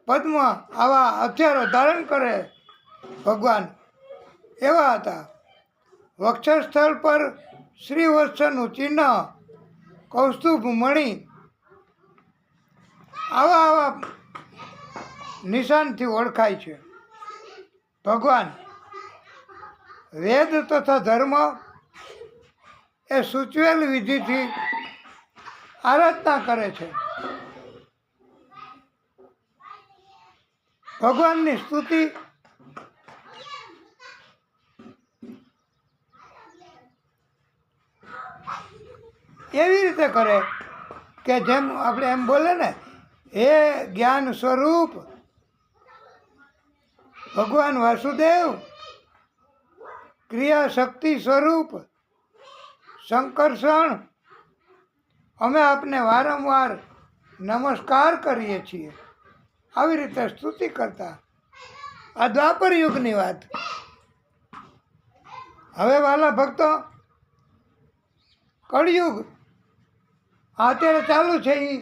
પદ્મ આવા હથિયારો ધારણ કરે ભગવાન, એવા હતા. વક્ષસ્થળ પર શ્રીવત્સનું ચિહ્ન, કૌસ્તુભ મણિ, આવા નિશાનથી ઓળખાય છે ભગવાન. વેદ તથા ધર્મ એ સૂચવેલ વિધિથી આરાધના કરે છે. ભગવાનની સ્તુતિ એવી રીતે કરે કે જેમ આપણે એમ બોલે ને, હે જ્ઞાન સ્વરૂપ ભગવાન વાસુદેવ, ક્રિયા શક્તિ સ્વરૂપ શંકરષણ, અમે આપને વારંવાર નમસ્કાર કરીએ છીએ. આવી રીતે સ્તુતિ કરતા. આ દ્વાપર યુગની વાત. હવે વાલા ભક્તો, કળિયુગ અત્યારે ચાલુ છે. એ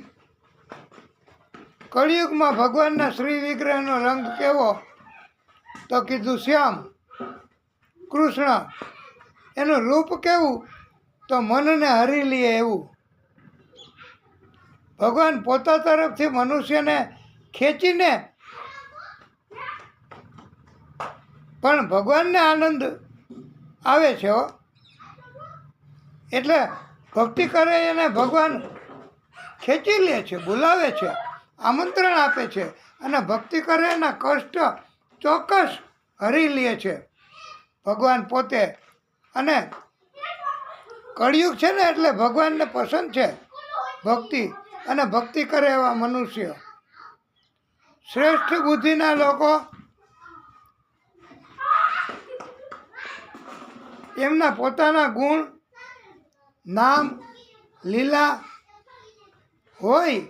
કળિયુગમાં ભગવાનના શ્રી વિગ્રહનો રંગ કેવો? તો કીધું શ્યામ કૃષ્ણ. એનું રૂપ કેવું? તો મનને હરી લે એવું. ભગવાન પોતા તરફથી મનુષ્યને ખેંચીને પણ ભગવાનને આનંદ આવે છે હો. એટલે ભક્તિ કરે એને ભગવાન ખેંચી લે છે, બોલાવે છે, આમંત્રણ આપે છે, અને ભક્તિ કરે એના કષ્ટ ચોક્કસ હરી લે છે ભગવાન પોતે. અને કળિયુગ છે ને એટલે ભગવાનને પસંદ છે ભક્તિ, અને ભક્તિ કરે એવા મનુષ્ય. શ્રેષ્ઠ બુદ્ધિના લોકો એમના પોતાના ગુણ, નામ, લીલા હોય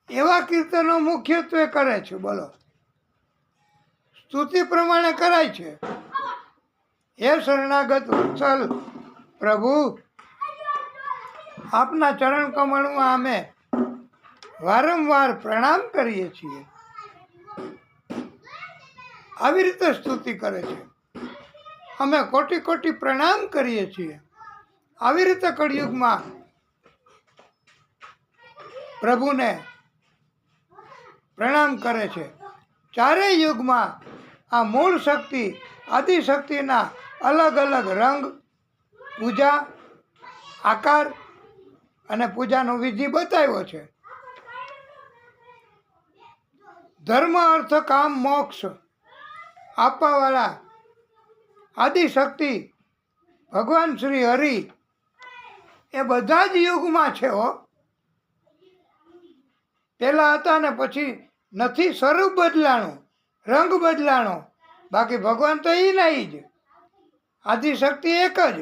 એવા કીર્તનો મુખ્યત્વે કરે છે. બોલો, સ્તુતિ પ્રમાણે કરાય છે. હે શરણાગત વત્સલ પ્રભુ, આપના ચરણ કમળમાં અમે વારંવાર પ્રણામ કરીએ છીએ. આવી રીતે સ્તુતિ કરે છે. અમે કોટી કોટી પ્રણામ કરીએ છીએ. આવી રીતે કળિયુગમાં પ્રભુને પ્રણામ કરે છે. ચારેય યુગમાં આ મૂળ શક્તિ, આદિશક્તિના અલગ અલગ રંગ, પૂજા, આકાર અને પૂજાનો વિધિ બતાવ્યો છે. ધર્મ, અર્થ, કામ, મોક્ષ આપવાવાળા આદિશક્તિ ભગવાન શ્રી હરિ એ બધા જ યુગમાં છે હો. પહેલાં હતા ને પછી નથી. સ્વરૂપ બદલાણું, રંગ બદલાણો, બાકી ભગવાન તો એ નહીં જ. આદિશક્તિ એક જ.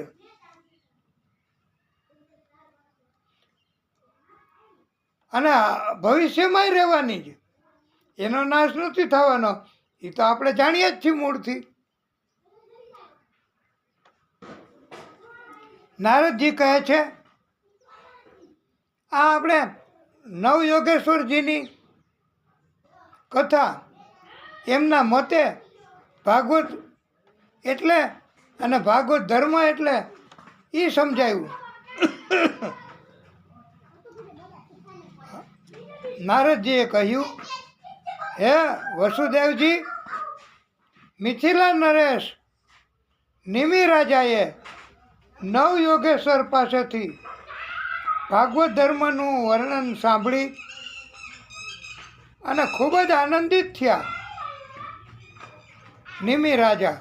અને ભવિષ્યમાંય રહેવાની જ. એનો નાશ નથી થવાનો. એ તો આપણે જાણીએ જ છીએ મૂળથી. નારદજી કહે છે, આ આપણે નવયોગેશ્વરજીની કથા, એમના મતે ભાગવત એટલે અને ભાગવત ધર્મ એટલે એ સમજાયું. નારદજીએ કહ્યું, હે વસુદેવજી, મિથિલા નરેશ નિમિ રાજાએ નવયોગેશ્વર પાસેથી ભાગવત ધર્મનું વર્ણન સાંભળી અને ખૂબ જ આનંદિત થયા. નિમિ રાજા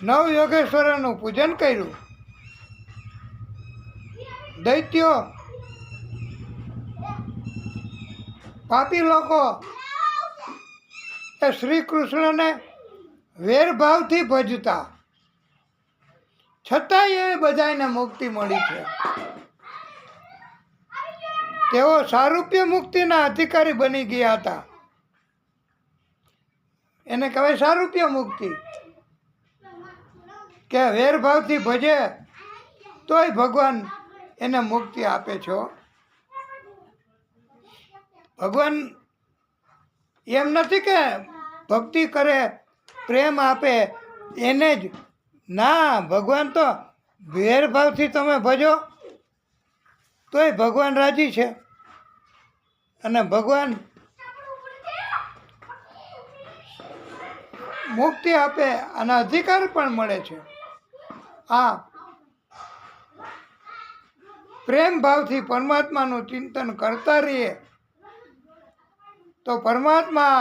નવયોગેશ્વરનું પૂજન કર્યું. દૈત્યો, પાપી લોકો એ શ્રી કૃષ્ણને વેરભાવથી ભજતા, છતાંય એ બધાને મુક્તિ મળી છે. તેઓ સારૂપ્ય મુક્તિના અધિકારી બની ગયા હતા. એને કહેવાય સારૂપ્ય મુક્તિ, કે વેરભાવથી ભજે તોય ભગવાન એને મુક્તિ આપે છે. ભગવાન એમ નથી કે ભક્તિ કરે, પ્રેમ આપે એને જ. ના, ભગવાન તો વેરભાવથી તમે ભજો તોય ભગવાન રાજી છે. અને ભગવાન મુક્તિ આપે અને અધિકાર પણ મળે છે. આ પ્રેમ ભાવથી પરમાત્માનું ચિંતન કરતા રહીએ તો પરમાત્મા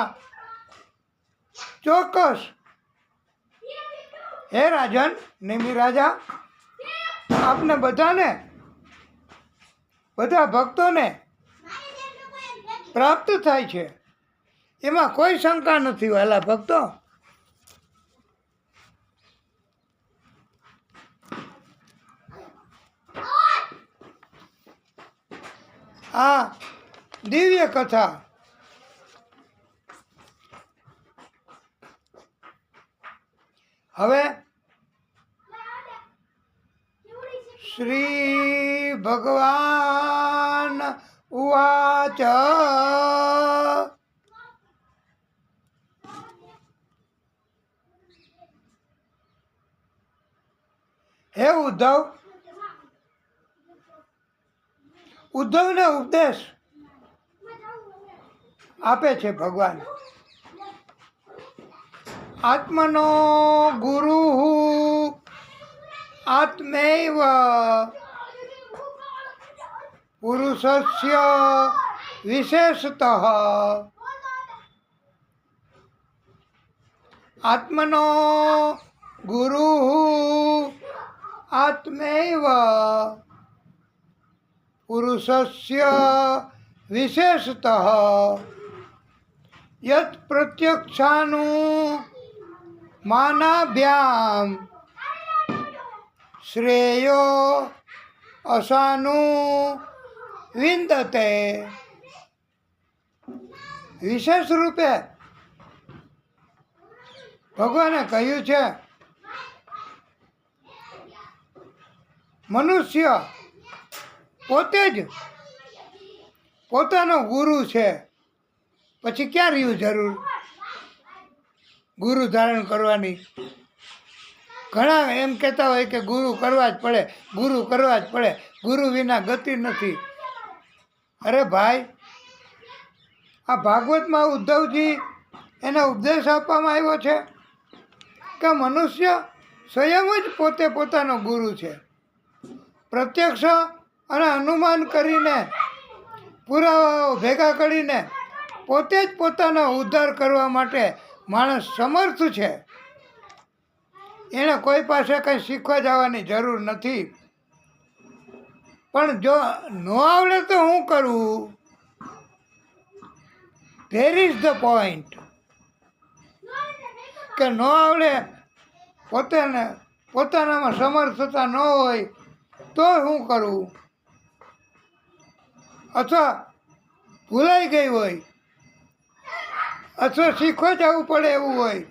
ચોક્કસ, હે રાજન નિમિ રાજા, આપને બધાને, બધા ભક્તોને પ્રાપ્ત થાય છે. એમાં કોઈ શંકા નથી વાલા ભક્તો. આ દિવ્ય કથા હવે શ્રી ભગવાન ઉવાચ હે ઉદ્ધવ, ઉદ્ધવને ઉપદેશ આપે છે ભગવાન. આત્મનો ગુરુ આત્મૈવ પુરુષસ્ય વિશેષતઃ. આત્મનો ગુરુ આત્મૈવ પુરુષસ્ય વિશેષતઃ. યત પ્રત્યક્ષાનું માનાભ્યામ શ્રેયો અસાનું વિંદતે. વિશેષ રૂપે ભગવાને કહ્યું છે મનુષ્ય પોતે જ પોતાનો ગુરુ છે, પછી ક્યાં રહ્યું જરૂર ગુરુ ધારણ કરવાની. ઘણા એમ કહેતા હોય કે ગુરુ કરવા જ પડે, ગુરુ કરવા જ પડે, ગુરુ વિના ગતિ નથી. અરે ભાઈ, આ ભાગવતમાં ઉદ્ધવજી એને ઉપદેશ આપવામાં આવ્યો છે કે મનુષ્ય સ્વયં જ પોતે પોતાનો ગુરુ છે. પ્રત્યક્ષ અને અનુમાન કરીને, પુરાવાઓ ભેગા કરીને પોતે જ પોતાનો ઉદ્ધાર કરવા માટે માણસ સમર્થ છે. એણે કોઈ પાસે કંઈ શીખવા જવાની જરૂર નથી. પણ જો ન આવડે તો શું કરવું? There is the point. કે ન આવડે, પોતાનામાં સમર્થતા ન હોય તો શું કરવું? અથવા ભૂલાઈ ગઈ હોય, અથવા શીખવા જવું પડે એવું હોય,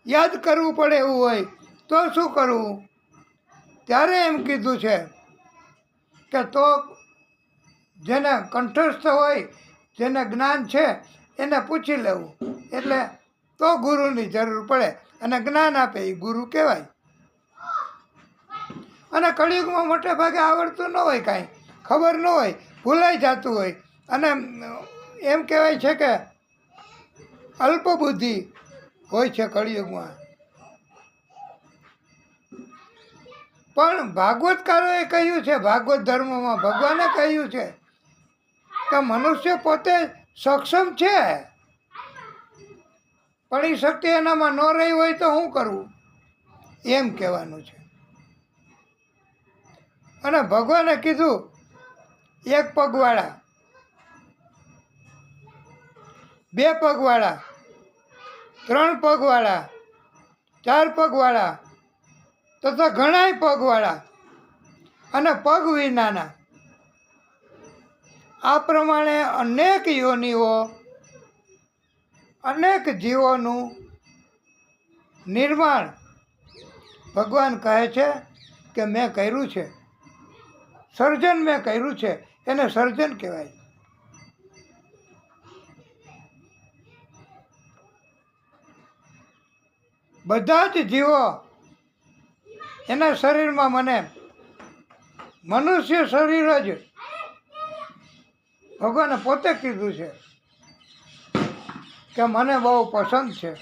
યાદ કરવું પડે એવું હોય તો શું કરવું? ત્યારે એમ કીધું છે કે તો જેને કંઠસ્થ હોય, જેને જ્ઞાન છે એને પૂછી લેવું. એટલે તો ગુરુની જરૂર પડે અને જ્ઞાન આપે એ ગુરુ કહેવાય. અને કળિયુગમાં મોટે ભાગે આવડતું ન હોય, કાંઈ ખબર ન હોય, ભૂલાઈ જતું હોય. અને એમ કહેવાય છે કે અલ્પ બુદ્ધિ હોય છે કળિયુગમાં. પણ ભાગવતકારોએ કહ્યું છે, ભાગવત ધર્મમાં ભગવાને કહ્યું છે કે મનુષ્ય પોતે સક્ષમ છે, પણ એ શક્તિ એનામાં ન રહી હોય તો શું કરવું? એમ કહેવાનું છે. અને ભગવાને કીધું એક પગવાળા, બે પગવાળા, ત્રણ પગવાળા, ચાર પગવાળા તથા ઘણાય પગવાળા અને પગ વિનાના. આ પ્રમાણે અનેક યોનિઓ, અનેક જીવોનું નિર્માણ ભગવાન કહે છે કે મેં કર્યું છે. સર્જન મેં કર્યું છે, એને સર્જન કહેવાય. બધા જ જીવો એના શરીરમાં મને મનુષ્ય શરીર જ ભગવાને પોતે કીધું છે કે મને બહુ પસંદ છે.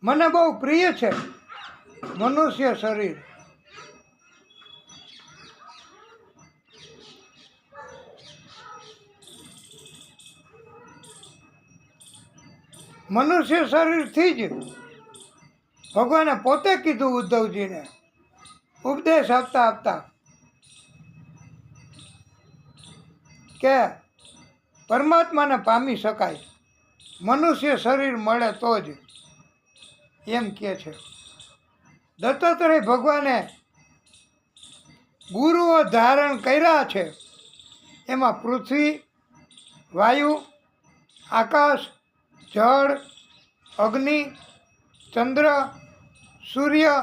મને બહુ પ્રિય છે મનુષ્ય શરીર. મનુષ્ય શરીરથી જ ભગવાને પોતે કીધું ઉદ્ધવજીને ઉપદેશ આપતા આપતા કે પરમાત્માને પામી શકાય મનુષ્ય શરીર મળે તો જ, એમ કહે છે. દત્તાત્રેય ભગવાને ગુરુઓ ધારણ કર્યા છે. એમાં પૃથ્વી, વાયુ, આકાશ, જળ, અગ્નિ, ચંદ્ર, સૂર્ય,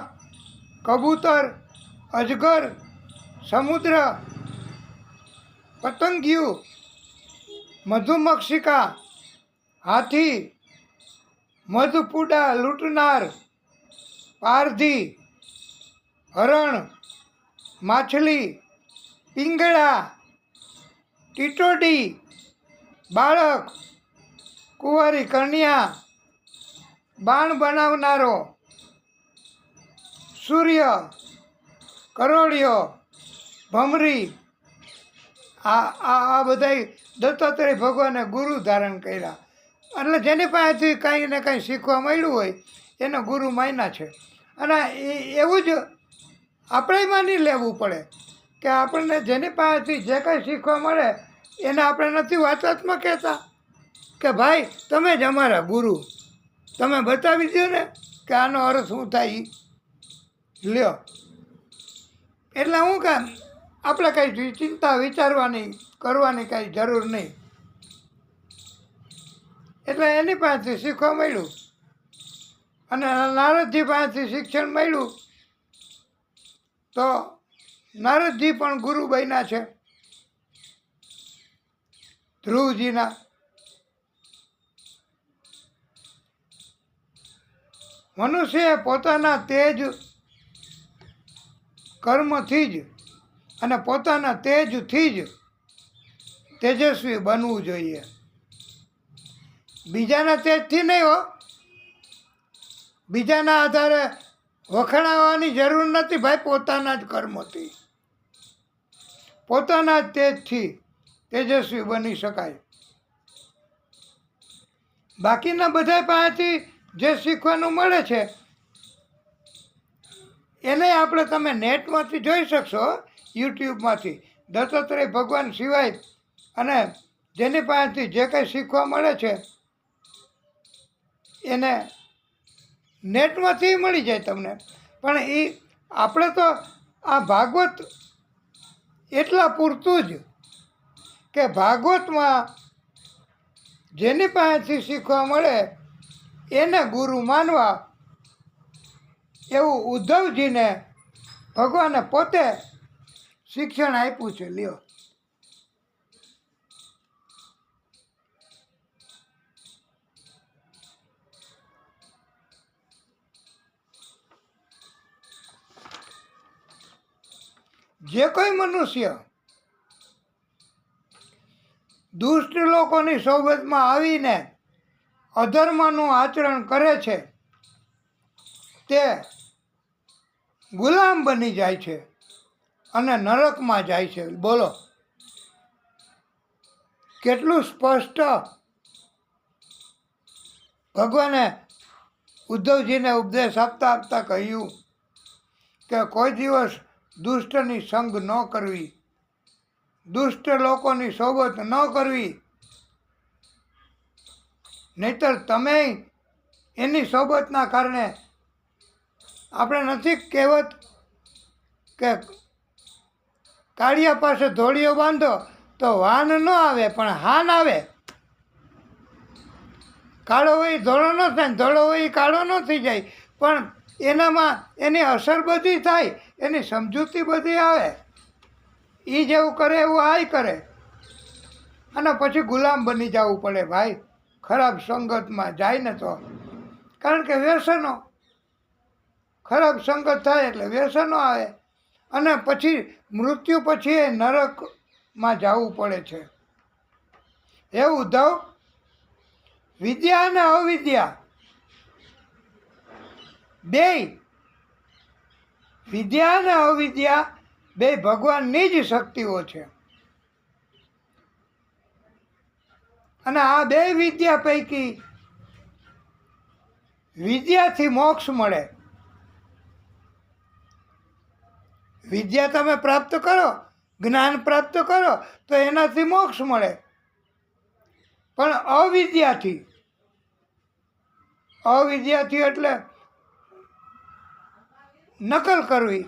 કબૂતર, અજગર, સમુદ્ર, પતંગિયું, મધુમક્ષિકા, હાથી, મધપુડા લૂંટનાર, પારધી, હરણ, માછલી, પિંગળા, ટીટોડી, બાળક, કુંવારી કન્યા, બાણ બનાવનારો, સૂર્ય, કરોળિયો, ભમરી, આ બધા દત્તાત્રેય ભગવાને ગુરુ ધારણ કર્યા. એટલે જેની પાસેથી કાંઈ ને કાંઈ શીખવા મળ્યું હોય એને ગુરુ માન્યા છે. અને એવું જ આપણે માની લેવું પડે કે આપણને જેની પાસેથી જે કાંઈ શીખવા મળે એને આપણે નથી વાતમાં કહેતા કે ભાઈ તમે જ અમારા ગુરુ, તમે બતાવી દો ને કે આનો અર્થ શું થાય લ્યો. એટલે હું કામ આપણે કાંઈ ચિંતા વિચારવાની કરવાની કાંઈ જરૂર નહીં. એટલે એની પાસેથી શીખવા મળ્યું અને નારદજી પાસેથી શિક્ષણ મળ્યું તો નારદજી પણ ગુરુ બન્યા છે ધ્રુવજીના. મનુષ્યએ પોતાના તેજ કર્મથી જ અને પોતાના તેજથી જ તેજસ્વી બનવું જોઈએ. બીજાના તેજથી નહીં હો, બીજાના આધારે વખણાવવાની જરૂર નથી ભાઈ. પોતાના જ કર્મથી, પોતાના જ તેજથી તેજસ્વી બની શકાય. બાકીના બધા પાસેથી જે શીખવાનું મળે છે એને આપણે તમે નેટમાંથી જોઈ શકશો, યુટ્યુબમાંથી. દત્તાત્રેય ભગવાન સિવાય અને જેની પાસેથી જે કંઈ શીખવા મળે છે એને નેટમાંથી મળી જાય તમને. પણ એ આપણે તો આ ભાગવત એટલા પૂરતું જ કે ભાગવતમાં જેની પાસેથી શીખવા મળે એને ગુરુ માનવા, એવું ઉદ્ધવજીને ભગવાને પોતે શિક્ષણ આપ્યું છે. લ્યો, જે કોઈ મનુષ્ય દુષ્ટ લોકોની સોબતમાં આવીને અધર્મનું આચરણ કરે છે તે ગુલામ બની જાય છે અને નરકમાં જાય છે. બોલો, કેટલું સ્પષ્ટ ભગવાને ઉદ્ધવજીને ઉપદેશ આપતા આપતા કહ્યું કે કોઈ દિવસ દુષ્ટની સંગ ન કરવી, દુષ્ટ લોકોની સોબત ન કરવી, નહીતર તમે એની સોબતના કારણે, આપણે નથી કહેવત કે કાળિયા પાસે ધોળીઓ બાંધો તો વાન ન આવે પણ હાન આવે. કાળો હોય ધોળો ન થાય, ધોળો હોય કાળો ન થઈ જાય, પણ એનામાં એની અસર બધી થાય, એની સમજૂતી બધી આવે. એ જેવું કરે એવું આય કરે અને પછી ગુલામ બની જવું પડે ભાઈ ખરાબ સંગતમાં જાય ને તો. કારણ કે વ્યસનો, ખરાબ સંગત થાય એટલે વ્યસનો આવે અને પછી મૃત્યુ પછી એ નરકમાં જવું પડે છે. એ ઉદ્ધવ, વિદ્યા અને અવિદ્યા બેય વિદ્યા અને અવિદ્યા બે ભગવાનની જ શક્તિઓ છે. અને આ બે વિદ્યા પૈકી વિદ્યાથી મોક્ષ મળે. વિદ્યા તમે પ્રાપ્ત કરો, જ્ઞાન પ્રાપ્ત કરો તો એનાથી મોક્ષ મળે. પણ અવિદ્યાથી એટલે નકલ કરવી,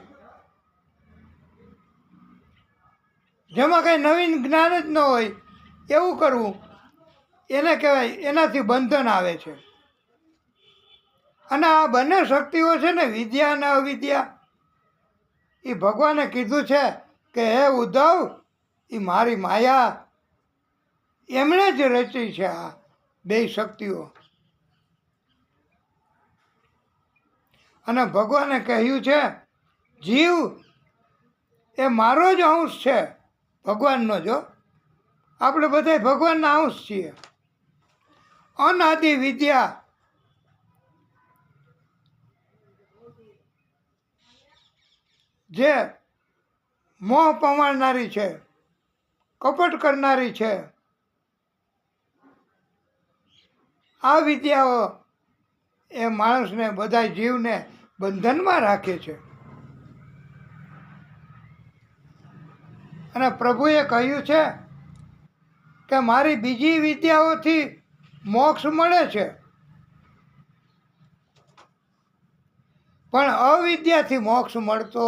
જેમાં કંઈ નવીન જ્ઞાન જ ન હોય એવું કરવું, એને કહેવાય, એનાથી બંધન આવે છે. અને આ બંને શક્તિઓ છે ને, વિદ્યા અને અવિદ્યા, એ ભગવાને કીધું છે કે હે ઉદ્ધવ, એ મારી માયા, એમણે જ રચી છે આ બે શક્તિઓ. અને ભગવાને કહ્યું છે જીવ એ મારો જ અંશ છે, ભગવાનનો. જો આપણે બધા ભગવાનના અંશ છીએ. અનાદિ વિદ્યા જે મોહ પમાડનારી છે, કપટ કરનારી છે, આ વિદ્યાઓ એ માણસને, બધા જીવને બંધનમાં રાખે છે. અને પ્રભુએ કહ્યું છે કે મારી બીજી વિદ્યાઓથી મોક્ષ મળે છે, પણ અવિદ્યાથી મોક્ષ મળતો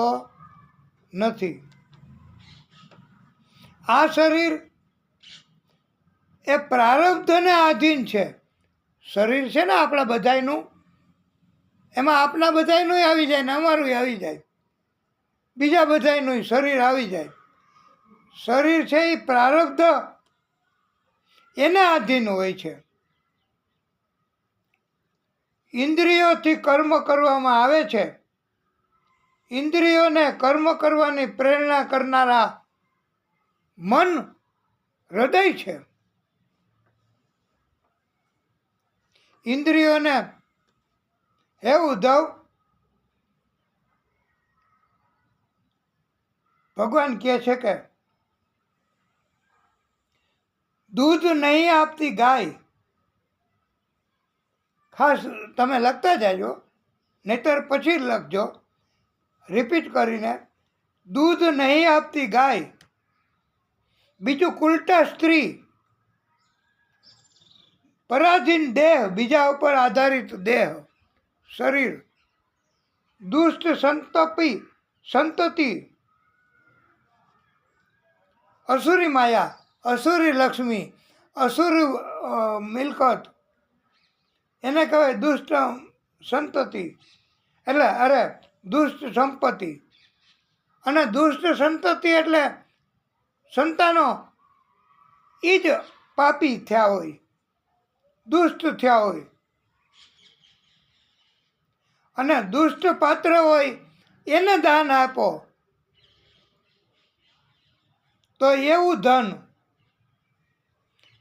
નથી. આ શરીર એ પ્રારબ્ધને આધીન છે. શરીર છે ને આપણા બધાયનું, એમાં આપણા બધાયનું આવી જાય ને અમારું આવી જાય, બીજા બધાયનું શરીર આવી જાય. શરીર છે એ પ્રારબ્ધ એને આધીન હોય છે. ઇન્દ્રિયોથી કર્મ કરવામાં આવે છે. ઇન્દ્રિયોને કર્મ કરવાની પ્રેરણા કરનારા મન, હૃદય છે. ઇન્દ્રિયોને, હે ઉદ્ધવ, ભગવાન કહે છે કે દૂધ નહીં આપતી ગાય, ખાસ તમે લખતા જાજો, નહીતર પછી લખજો રિપીટ કરીને. દૂધ નહીં આપતી ગાય, બીજું કુલટા સ્ત્રી, પરાધીન દેહ, બીજા ઉપર આધારિત દેહ, શરીર, દુષ્ટ સંતતિ, અસુરી માયા, અસુરી લક્ષ્મી, અસુરી મિલકત, એને કહેવાય દુષ્ટ સંતતિ, એટલે દુષ્ટ સંપત્તિ. અને દુષ્ટ સંતતિ એટલે સંતાનો એ જ પાપી થયા હોય, દુષ્ટ થયા હોય. અને દુષ્ટ પાત્ર હોય એને દાન આપો તો એવું ધન.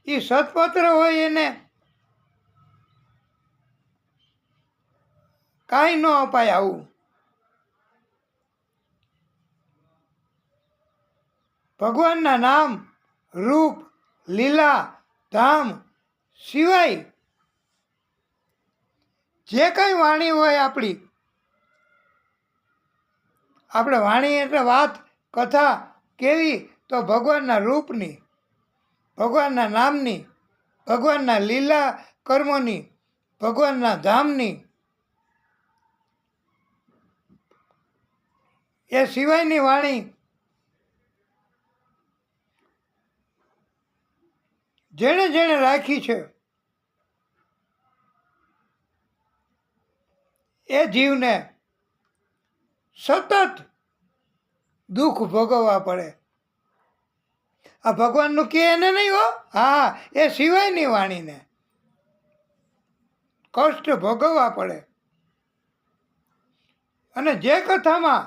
એ સત્પાત્ર હોય એને કાંઈ ન અપાય. આવું ભગવાનના નામ, રૂપ, લીલા, ધામ સિવાય જે કંઈ વાણી હોય આપણી, આપણે વાણી એટલે વાત, કથા કેવી, તો ભગવાનના રૂપની, ભગવાનના નામની, ભગવાનના લીલા કર્મોની, ભગવાનના ધામની. એ સિવાયની વાણી જેણે જેણે રાખી છે એ જીવને સતત દુઃખ ભોગવવા પડે. આ ભગવાનનું કે એને નહીં હો, હા, એ સિવાયની વાણીને કષ્ટ ભોગવવા પડે. અને જે કથામાં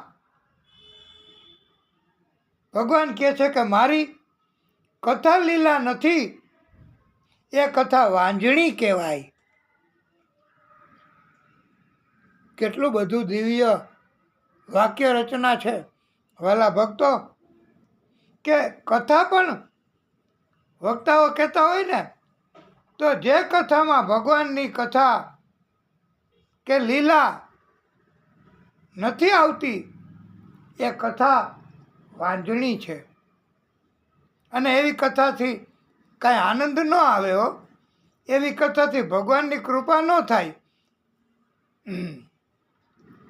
ભગવાન કહે છે કે મારી કથા લીલા નથી, એ કથા વાંજણી કહેવાય. કેટલું બધું દિવ્ય વાક્ય રચના છે વાલા ભક્તો, કે કથા પણ વક્તાઓ કહેતા હોય ને, તો જે કથામાં ભગવાનની કથા કે લીલા નથી આવતી એ કથા વાંજણી છે. અને એવી કથાથી કાંઈ આનંદ ન આવે હો, એવી કથાથી ભગવાનની કૃપા ન થાય.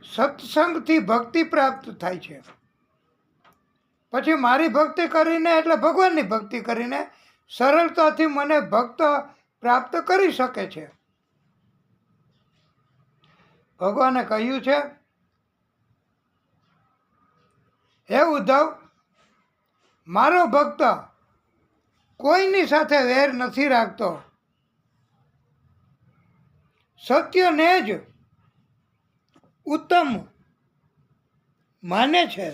સત્સંગથી ભક્તિ પ્રાપ્ત થાય છે. પછી મારી ભક્તિ કરીને એટલે ભગવાનની ભક્તિ કરીને સરળતાથી મને ભક્ત પ્રાપ્ત કરી શકે છે. ભગવાને કહ્યું છે, હે ઉદ્ધવ, મારો ભક્ત કોઈની સાથે વેર નથી રાખતો, સત્યને જ ઉત્તમ માને છે.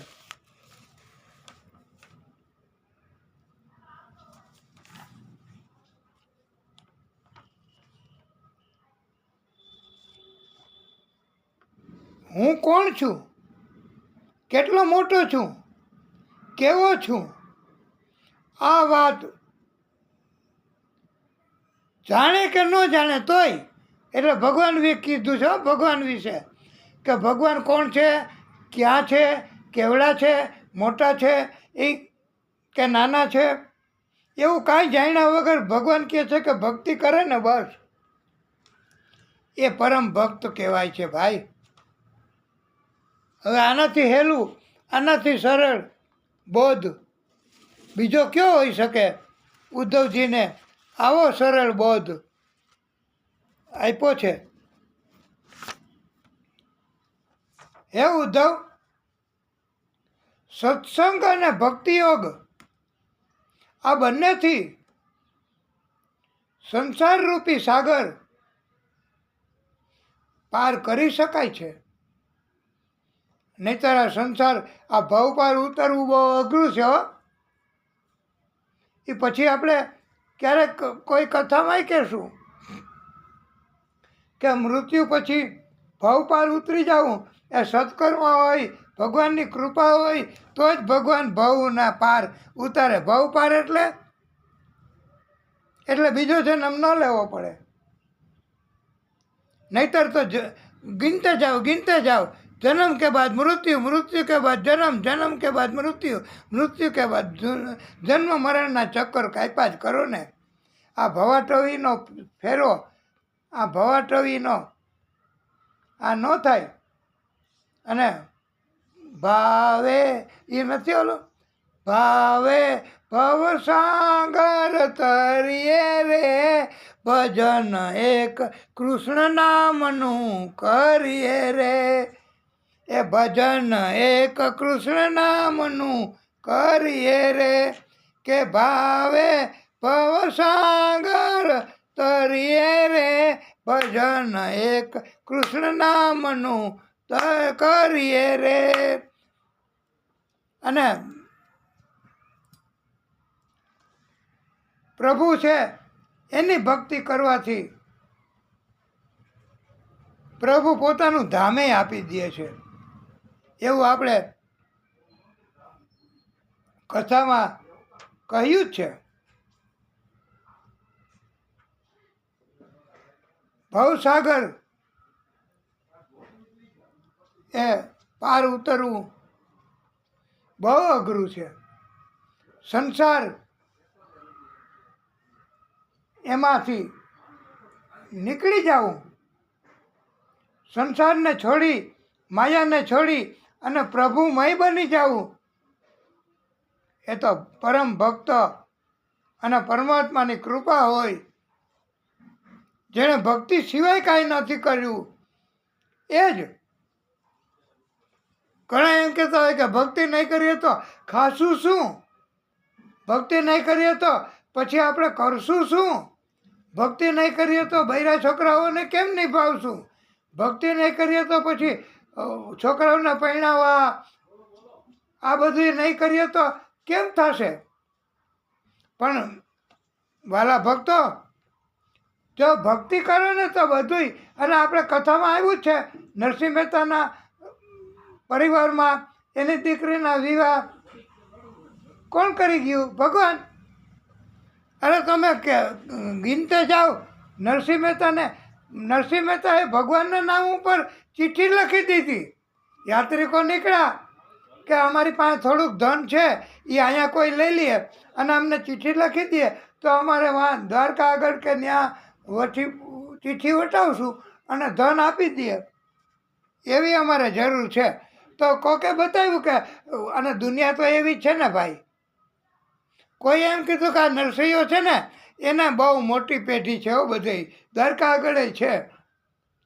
હું કોણ છું, કેટલો મોટો છું, કેવો છું, આ વાત જાણે કે ન જાણે તોય, એટલે ભગવાન કીધું છે ભગવાન વિશે, કે ભગવાન કોણ છે, ક્યાં છે, કેવડા છે, મોટા છે એ કે નાના છે, એવું કાંઈ જાણ્યા વગર ભગવાન કહે છે કે ભક્તિ કરે ને બસ એ પરમ ભક્ત કહેવાય છે ભાઈ. હવે આનાથી હેલું, આનાથી સરળ બોધ બીજો કયો હોઈ શકે? ઉદ્ધવજીને આવો સરળ બોધ આપ્યો છે. હે ઉદ્ધવ, સત્સંગ અને ભક્તિયોગ આ બંનેથી સંસારરૂપી સાગર પાર કરી શકાય છે. નહીંતર આ સંસાર, આ ભવ પાર ઉતરવું બહુ અઘરું છે હો. એ પછી આપણે ક્યારેક કોઈ કથામાંય કહેશું કે મૃત્યુ પછી ભવ પાર ઉતરી જવું એ સત્કર્મ હોય, ભગવાનની કૃપા હોય તો જ ભગવાન ભવના પાર ઉતારે. ભવ પાર એટલે બીજો જન્મ ન લેવો પડે. નહીતર તો ગીનતે જાઓ जन्म के बाद मृत्यु, मृत्यु के बाद जन्म, जन्म के बाद मृत्यु, मृत्यु के बाद जन्म मरणના ચક્કર કાપ્યા જ કરો ને. આ ભવાટવીનો ફેરો, આ ભવાટવીનો આ ન થાય. અને ભાવે એ નથી ઓલો, ભાવે ભવસાગર તરીએ રે, ભજન એક કૃષ્ણ નામનું કરીએ રે. એ ભજન એક કૃષ્ણ નામનું કરીએ રે, કે ભાવે ભવસાગર તરીએ રે, ભજન એક કૃષ્ણ નામનું કરીએ રે. અને પ્રભુ છે એની ભક્તિ કરવાથી પ્રભુ પોતાનું ધામે આપી દે છે. એવું આપણે કથામાં કહ્યું જ છે. ભવસાગર એ પાર ઉતરવું બહુ અઘરું છે. સંસાર એમાંથી નીકળી જવું, સંસારને છોડી, માયાને છોડી અને પ્રભુમય બની જવું, એ તો પરમ ભક્ત અને પરમાત્માની કૃપા હોય. જેણે ભક્તિ સિવાય કાંઈ નથી કર્યું એ જ. ઘણા એમ કહેતા હોય કે ભક્તિ નહીં કરીએ તો ખાશું શું, ભક્તિ નહીં કરીએ તો પછી આપણે કરશું શું, ભક્તિ નહીં કરીએ તો બૈરા છોકરાઓને કેમ નિભાવશું, ભક્તિ નહીં કરીએ તો પછી છોકરાઓને પરણાવવા, આ બધું નહીં કરીએ તો કેમ થશે? પણ વાલા ભક્તો, જો ભક્તિ કરો ને તો બધુંય. અને આપણે કથામાં આવ્યું જ છે, નરસિંહ મહેતાના પરિવારમાં એની દીકરીના વિવાહ કોણ કરી ગયું? ભગવાન. અરે તમે ગીનતે જાઓ નરસિંહ મહેતાએ ભગવાનના નામ ઉપર ચિઠ્ઠી લખી દીધી. યાત્રિકો નીકળ્યા કે અમારી પાસે થોડુંક ધન છે, એ અહીંયા કોઈ લઈ લે અને અમને ચિઠ્ઠી લખી દે તો અમારે વાં દ્વારકા આગળ કે ત્યાં ચિઠ્ઠી વટાવશું અને ધન આપી દે, એવી અમારે જરૂર છે. તો કોકે બતાવ્યું કે, અને દુનિયા તો એવી છે ને ભાઈ, કોઈ એમ કીધું કે આ નરસિંહો છે ને એને બહુ મોટી પેઢી છે, એવું બધે દ્વારકા આગળ છે,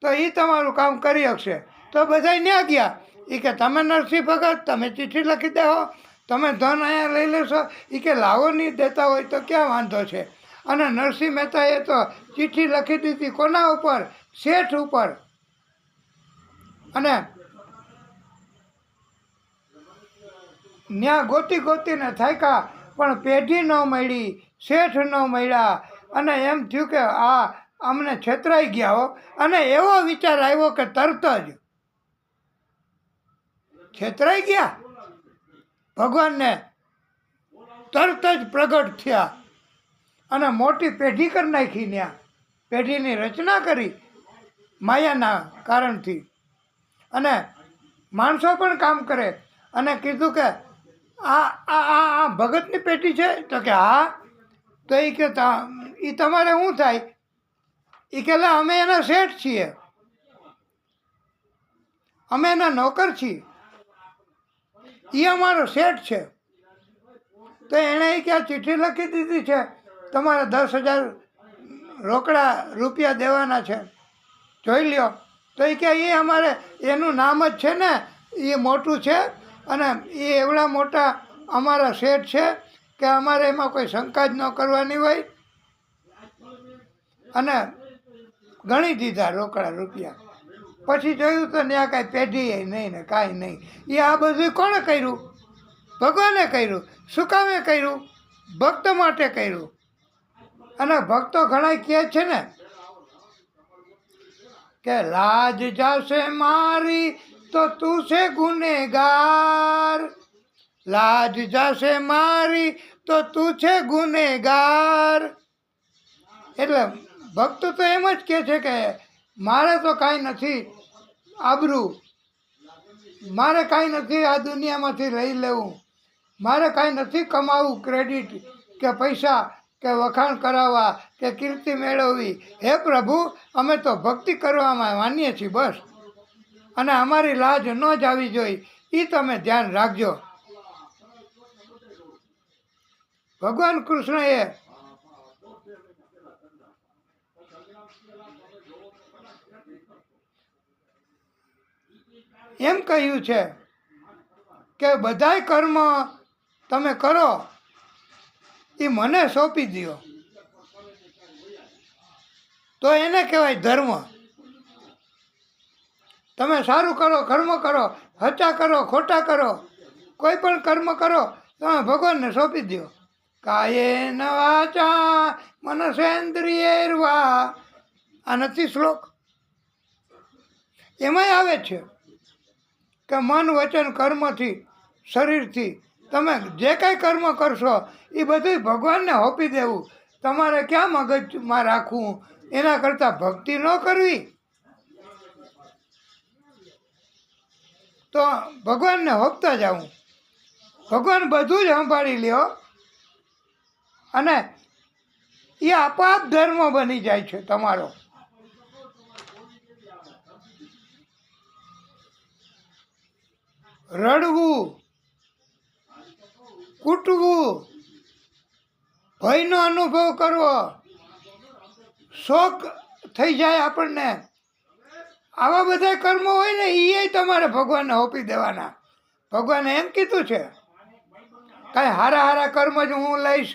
તો એ તમારું કામ કરી શકશે. તો બધા ન્યા ગયા. એ કે તમે નરસિંહ ભગત, તમે ચિઠ્ઠી લખી દેવો, તમે ધન અહીંયા લઈ લેશો. એ કે લાવો નહીં દેતા હોય તો ક્યાં વાંધો છે. અને નરસિંહ મહેતાએ તો ચિઠ્ઠી લખી દીધી કોના ઉપર? શેઠ ઉપર. અને ન્યા ગોતીને થાક્યા પણ પેઢી ન મળી, શેઠ ન મળ્યા. અને એમ થયું કે આ અમને છેતરાઈ ગયા હો. અને એવો વિચાર આવ્યો કે તરત જ છેતરાઈ ગયા, ભગવાનને તરત જ પ્રગટ થયા અને મોટી પેઢી કરી નાખી. ત્યાં પેઢીની રચના કરી માયાના કારણથી. અને માણસો પણ કામ કરે. અને કીધું કે આ ભગતની પેઢી છે? તો કે હા. તો એ કે એ તમારે શું થાય? એ કે અમે એના શેઠ છીએ, અમે એના નોકર છીએ, એ અમારો શેઠ છે. તો એણે કે આ ચિઠ્ઠી લખી દીધી છે, તમારે 10,000 રોકડા રૂપિયા દેવાના છે, જોઈ લ્યો. તો એ કે એ અમારે એનું નામ જ છે ને, એ મોટું છે અને એ એવડા મોટા અમારા શેઠ છે કે અમારે એમાં કોઈ શંકા જ ન કરવાની હોય. અને ગણી દીધા રોકડા રૂપિયા. પછી જોયું તો ત્યાં કાંઈ પેઢી નહીં ને કાંઈ નહીં. એ આ બધું કોણે કર્યું? ભગવાને કર્યું. શું કામે કર્યું? ભક્ત માટે કર્યું. અને ભક્તો ઘણા કહે છે ને કે લાજ જાશે મારી તો તું છે ગુનેગાર, લાજ જાશે મારી તો તું છે ગુનેગાર. એટલે ભક્ત તો એમ જ કહે છે કે મારે તો કાંઈ નથી આબરૂ, મારે કાંઈ નથી આ દુનિયામાંથી લઈ લેવું, મારે કાંઈ નથી કમાવું ક્રેડિટ કે પૈસા કે વખાણ કરાવવા કે કીર્તિ મેળવવી. હે પ્રભુ, અમે તો ભક્તિ કરવામાં માનીએ છીએ બસ, અને અમારી લાજ ન જ આવી જોઈએ, એ તમે ધ્યાન રાખજો. ભગવાન કૃષ્ણએ એમ કહ્યું છે કે બધાય કર્મ તમે કરો એ મને સોંપી દો, તો એને કહેવાય ધર્મ. તમે સારું કરો, કર્મ કરો, હચા કરો, ખોટા કરો, કોઈ પણ કર્મ કરો તમે ભગવાનને સોંપી દો. કાયેન વાચા મનસેન્દ્રિયૈર્વા, આ નથી શ્લોક? એમાંય આવે છે કે મન વચન કર્મથી, શરીરથી તમે જે કાંઈ કર્મ કરશો એ બધું ભગવાનને સોંપી દેવું. તમારે ક્યાં મગજમાં રાખવું? એના કરતાં ભક્તિ ન કરવી? તો ભગવાનને સોંપતા જાઉં. ભગવાન બધું જ સંભાળી લ્યો અને એ આપોઆપ ધર્મ બની જાય છે તમારો. રડવું, કૂટવું, ભયનો અનુભવ કરવો, શોક થઈ જાય આપણને, આવા બધા કર્મો હોય ને એ તમારે ભગવાનને સોંપી દેવાના. ભગવાને એમ કીધું છે, કાંઈ હારા હારા કર્મ જ હું લઈશ,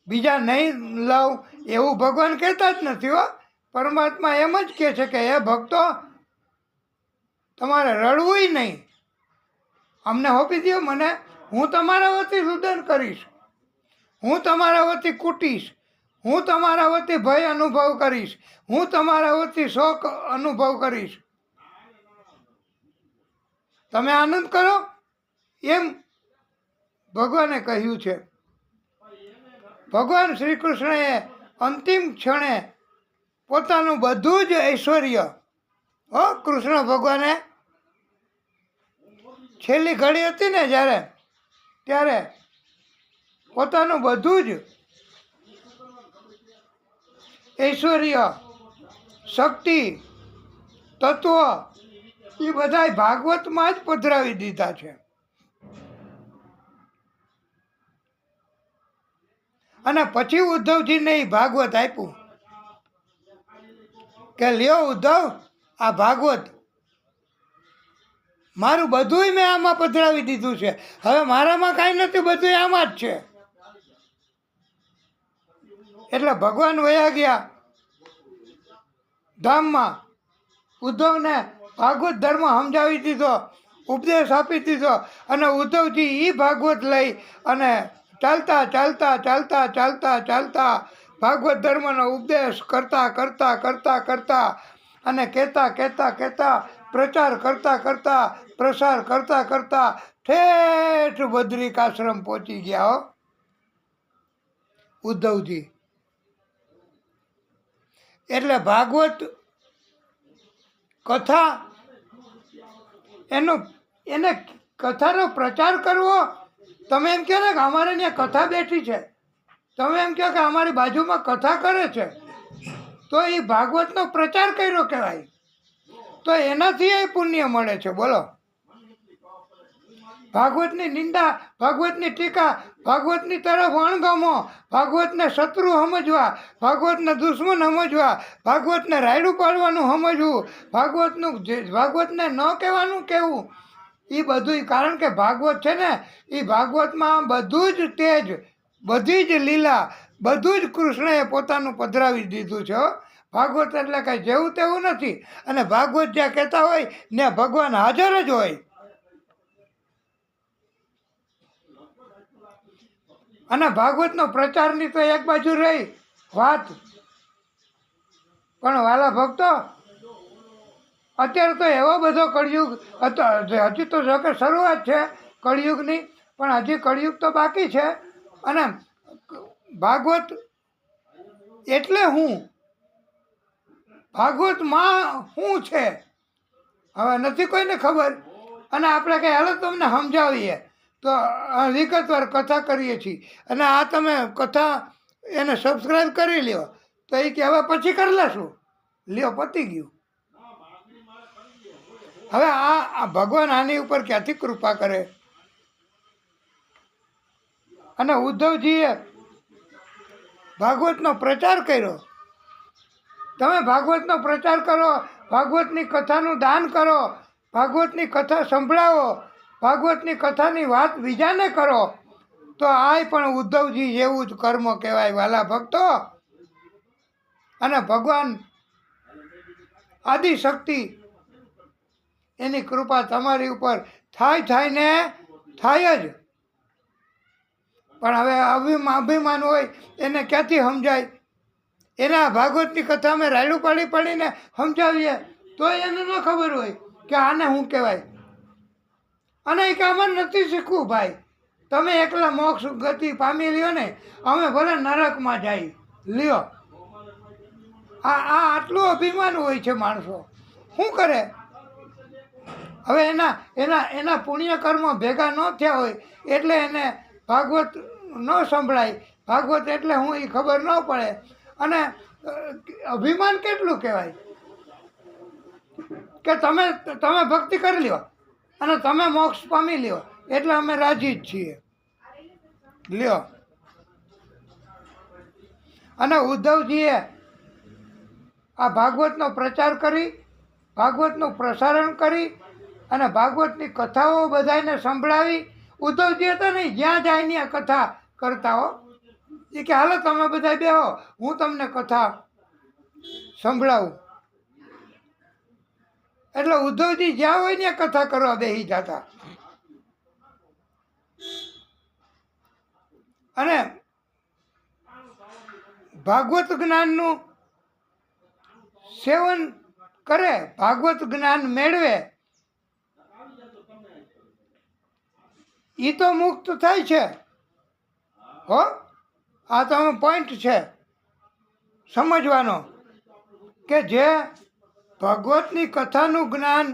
બીજા નહીં લઉં, એવું ભગવાન કહેતા જ નથી હો. પરમાત્મા એમ જ કહે છે કે હે ભક્તો, તમારે રડવું નહીં, અમને સોંપી દો મને, હું તમારા વતી રુદન કરીશ, હું તમારા વતી કૂટીશ, હું તમારા વતી ભય અનુભવ કરીશ, હું તમારા વતી શોક અનુભવ કરીશ, તમે આનંદ કરો, એમ ભગવાને કહ્યું છે. ભગવાન શ્રી કૃષ્ણએ અંતિમ ક્ષણે પોતાનું બધું જ ઐશ્વર્ય, કૃષ્ણ ભગવાને છેલ્લી ઘડી હતી ને જ્યારે, ત્યારે પોતાનું બધું જ ઐશ્વર્ય, શક્તિ, તત્વ એ બધાય ભાગવતમાં જ પધરાવી દીધા છે. અને પછી ઉદ્ધવજીને એ ભાગવત આપ્યું કે લ્યો ઉદ્ધવ, આ ભાગવત મારું બધુંય મેં આમાં પધરાવી દીધું છે, હવે મારામાં કાંઈ નથી, બધું આમાં જ છે. એટલે ભગવાન વયા ગયા ધામમાં, ઉદ્ધવને ભાગવત ધર્મ સમજાવી દીધો, ઉપદેશ આપી દીધો, અને ઉદ્ધવજી એ ભાગવત લઈ અને ચાલતા ચાલતા ચાલતા ચાલતા ચાલતા ભાગવત ધર્મનો ઉપદેશ કરતા કરતા કરતા કરતા અને કહેતા કહેતા કહેતા પ્રચાર કરતા કરતા પ્રસાર કરતા કરતા ઠેઠ બદ્રિકાશ્રમ પહોંચી ગયા હો ઉદ્ધવજી. એટલે ભાગવત કથા એને કથાનો પ્રચાર કરવો. તમે એમ કહો ને કે અમારે ત્યાં કથા બેઠી છે, તમે એમ કહો કે અમારી બાજુમાં કથા કરે છે, તો એ ભાગવતનો પ્રચાર કર્યો કહેવાય, તો એનાથી એ પુણ્ય મળે છે. બોલો, ભાગવતની નિંદા, ભાગવતની ટીકા, ભાગવતની તરફ અણગમો, ભાગવતને શત્રુ સમજવા, ભાગવતને દુશ્મન સમજવા, ભાગવતને રાયડું પાડવાનું સમજવું, ભાગવતને ન કહેવાનું કહેવું, એ બધું. કારણ કે ભાગવત છે ને, એ ભાગવતમાં બધું જ તેજ, બધી જ લીલા, બધું જ કૃષ્ણએ પોતાનું પધરાવી દીધું છે. ભાગવત એટલે કાંઈ જેવું તેવું નથી. અને ભાગવત જ્યાં કહેતા હોય ત્યાં ભગવાન હાજર જ હોય. અને ભાગવતનો પ્રચારની તો એક બાજુ રહી વાત, પણ વાલા ભક્તો, અત્યારે તો એવો બધો કળિયુગ હતો, હજી તો જો કે શરૂઆત છે કળિયુગની, પણ હજી કળિયુગ તો બાકી છે. અને ભાગવત એટલે હું, ભાગવતમાં શું છે હવે નથી કોઈને ખબર. અને આપણે કંઈ હાલો તમને સમજાવીએ તો વિગતવાર કથા કરીએ છીએ, અને આ તમે કથા એને સબસ્ક્રાઈબ કરી લ્યો, તો એ કે હવે પછી કરી લેશું, લ્યો પતી ગયું. હવે આ ભગવાન આની ઉપર ક્યાંથી કૃપા કરે. અને ઉદ્ધવજીએ ભાગવતનો પ્રચાર કર્યો. તમે ભાગવતનો પ્રચાર કરો, ભાગવતની કથાનું દાન કરો, ભાગવતની કથા સંભળાવો, ભાગવતની કથાની વાત બીજાને કરો, તો આ પણ ઉદ્ધવજી જેવું જ કર્મ કહેવાય વાલા ભક્તો. અને ભગવાન આદિશક્તિ એની કૃપા તમારી ઉપર થાય ને થાય જ. પણ હવે અભિમાન હોય એને ક્યાંથી સમજાય. એના ભાગવતની કથા અમે રાયડું પાડીને સમજાવીએ તો એને ન ખબર હોય કે આને શું કહેવાય. અને એ કે અમારે નથી શીખવું ભાઈ, તમે એકલા મોક્ષ ગતિ પામી લ્યો ને, અમે ભલે નરકમાં જાય લ્યો. આટલું અભિમાન હોય છે માણસો, શું કરે. હવે એના પુણ્ય કર્મ ભેગા ન થયા હોય એટલે એને ભાગવત ન સંભળાય. ભાગવત એટલે હું એ ખબર ન પડે. અને અભિમાન કેટલું કહેવાય કે તમે ભક્તિ કરી લ્યો અને તમે મોક્ષ પામી લ્યો એટલે અમે રાજી જ છીએ લ્યો. અને ઉદ્ધવજીએ આ ભાગવતનો પ્રચાર કરી, ભાગવતનું પ્રસારણ કરી અને ભાગવતની કથાઓ બધાને સંભળાવી. ઉદ્ધવજી હતા ને, જ્યાં જાય ત્યાં કથા કરતા હો. એ કે હાલો તમે બધા બેહો, હું તમને કથા સંભળાવું. એટલે ઉદ્ધવજી જ્યાં હોય ત્યાં કથા કરવા બેસી જતા. અને ભાગવત જ્ઞાનનું સેવન કરે, ભાગવત જ્ઞાન મેળવે, એ તો મુક્ત થાય છે. હો, આ તમે પોઈન્ટ છે સમજવાનો, કે જે ભગવતની કથાનું જ્ઞાન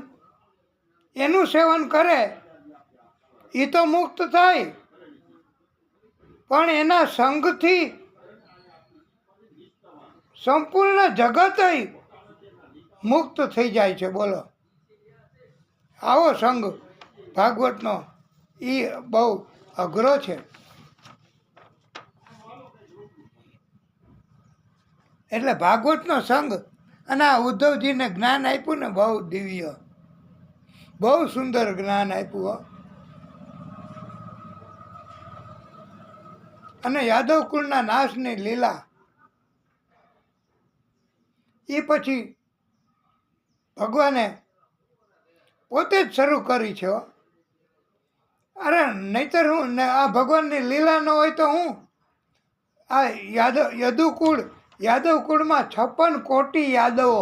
એનું સેવન કરે એ તો મુક્ત થાય, પણ એના સંગથી સંપૂર્ણ જગત મુક્ત થઈ જાય છે. બોલો, આવો સંગ ભાગવતનો એ બહુ અઘરો છે. એટલે ભાગવતનો સંગ અને આ ઉદ્ધવજીને જ્ઞાન આપ્યું ને, બહુ દિવ્ય, બહુ સુંદર જ્ઞાન આપ્યું હો. અને યાદવ કુળના નાશની લીલા એ પછી ભગવાને પોતે જ શરૂ કરી છે. અરે નહીતર હું ને આ ભગવાનની લીલા ન હોય તો હું આ યાદવ કુળમાં 56 કોટી યાદવો,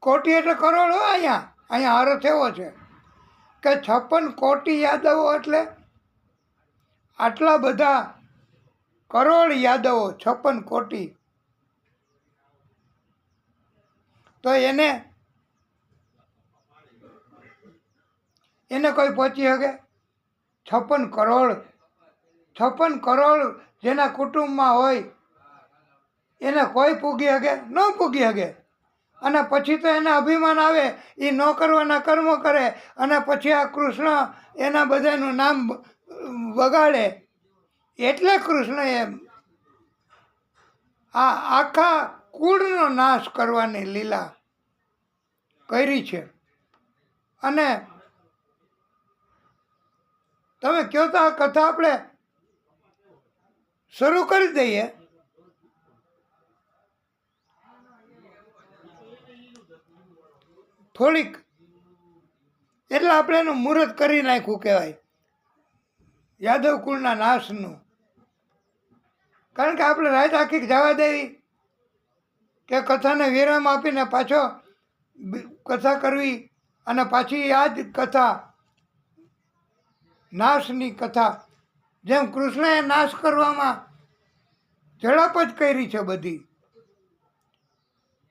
કોટી એટલે કરોડો. અહીંયા અર્થ એવો છે કે 56 કોટી યાદવો એટલે આટલા બધા કરોડ યાદવો, 56 કોટી. તો એને કોઈ પહોંચી શકે? 56 કરોડ જેના કુટુંબમાં હોય એને કોઈ પૂગી શકે? ન પૂગી શકે. અને પછી તો એને અભિમાન આવે, એ ન કરવાના કર્મો કરે, અને પછી આ કૃષ્ણ એના બધાનું નામ વગાડે. એટલે કૃષ્ણએ આ આખા કુળનો નાશ કરવાની લીલા કરી છે. અને તમે કહો તો આ કથા આપણે શરૂ કરી દઈએ. થોડીક એટલે આપણે એનું મુહૂર્ત કરી નાખ્યું કહેવાય, યાદવ કુળના નાશનું. કારણ કે આપણે રાત આખી જવા દેવી કે કથાને વિરામ આપીને પાછો કથા કરવી, અને પાછી આ જ કથા, નાશની કથા, જેમ કૃષ્ણએ નાશ કરવામાં ઝડપ જ કરી છે બધી.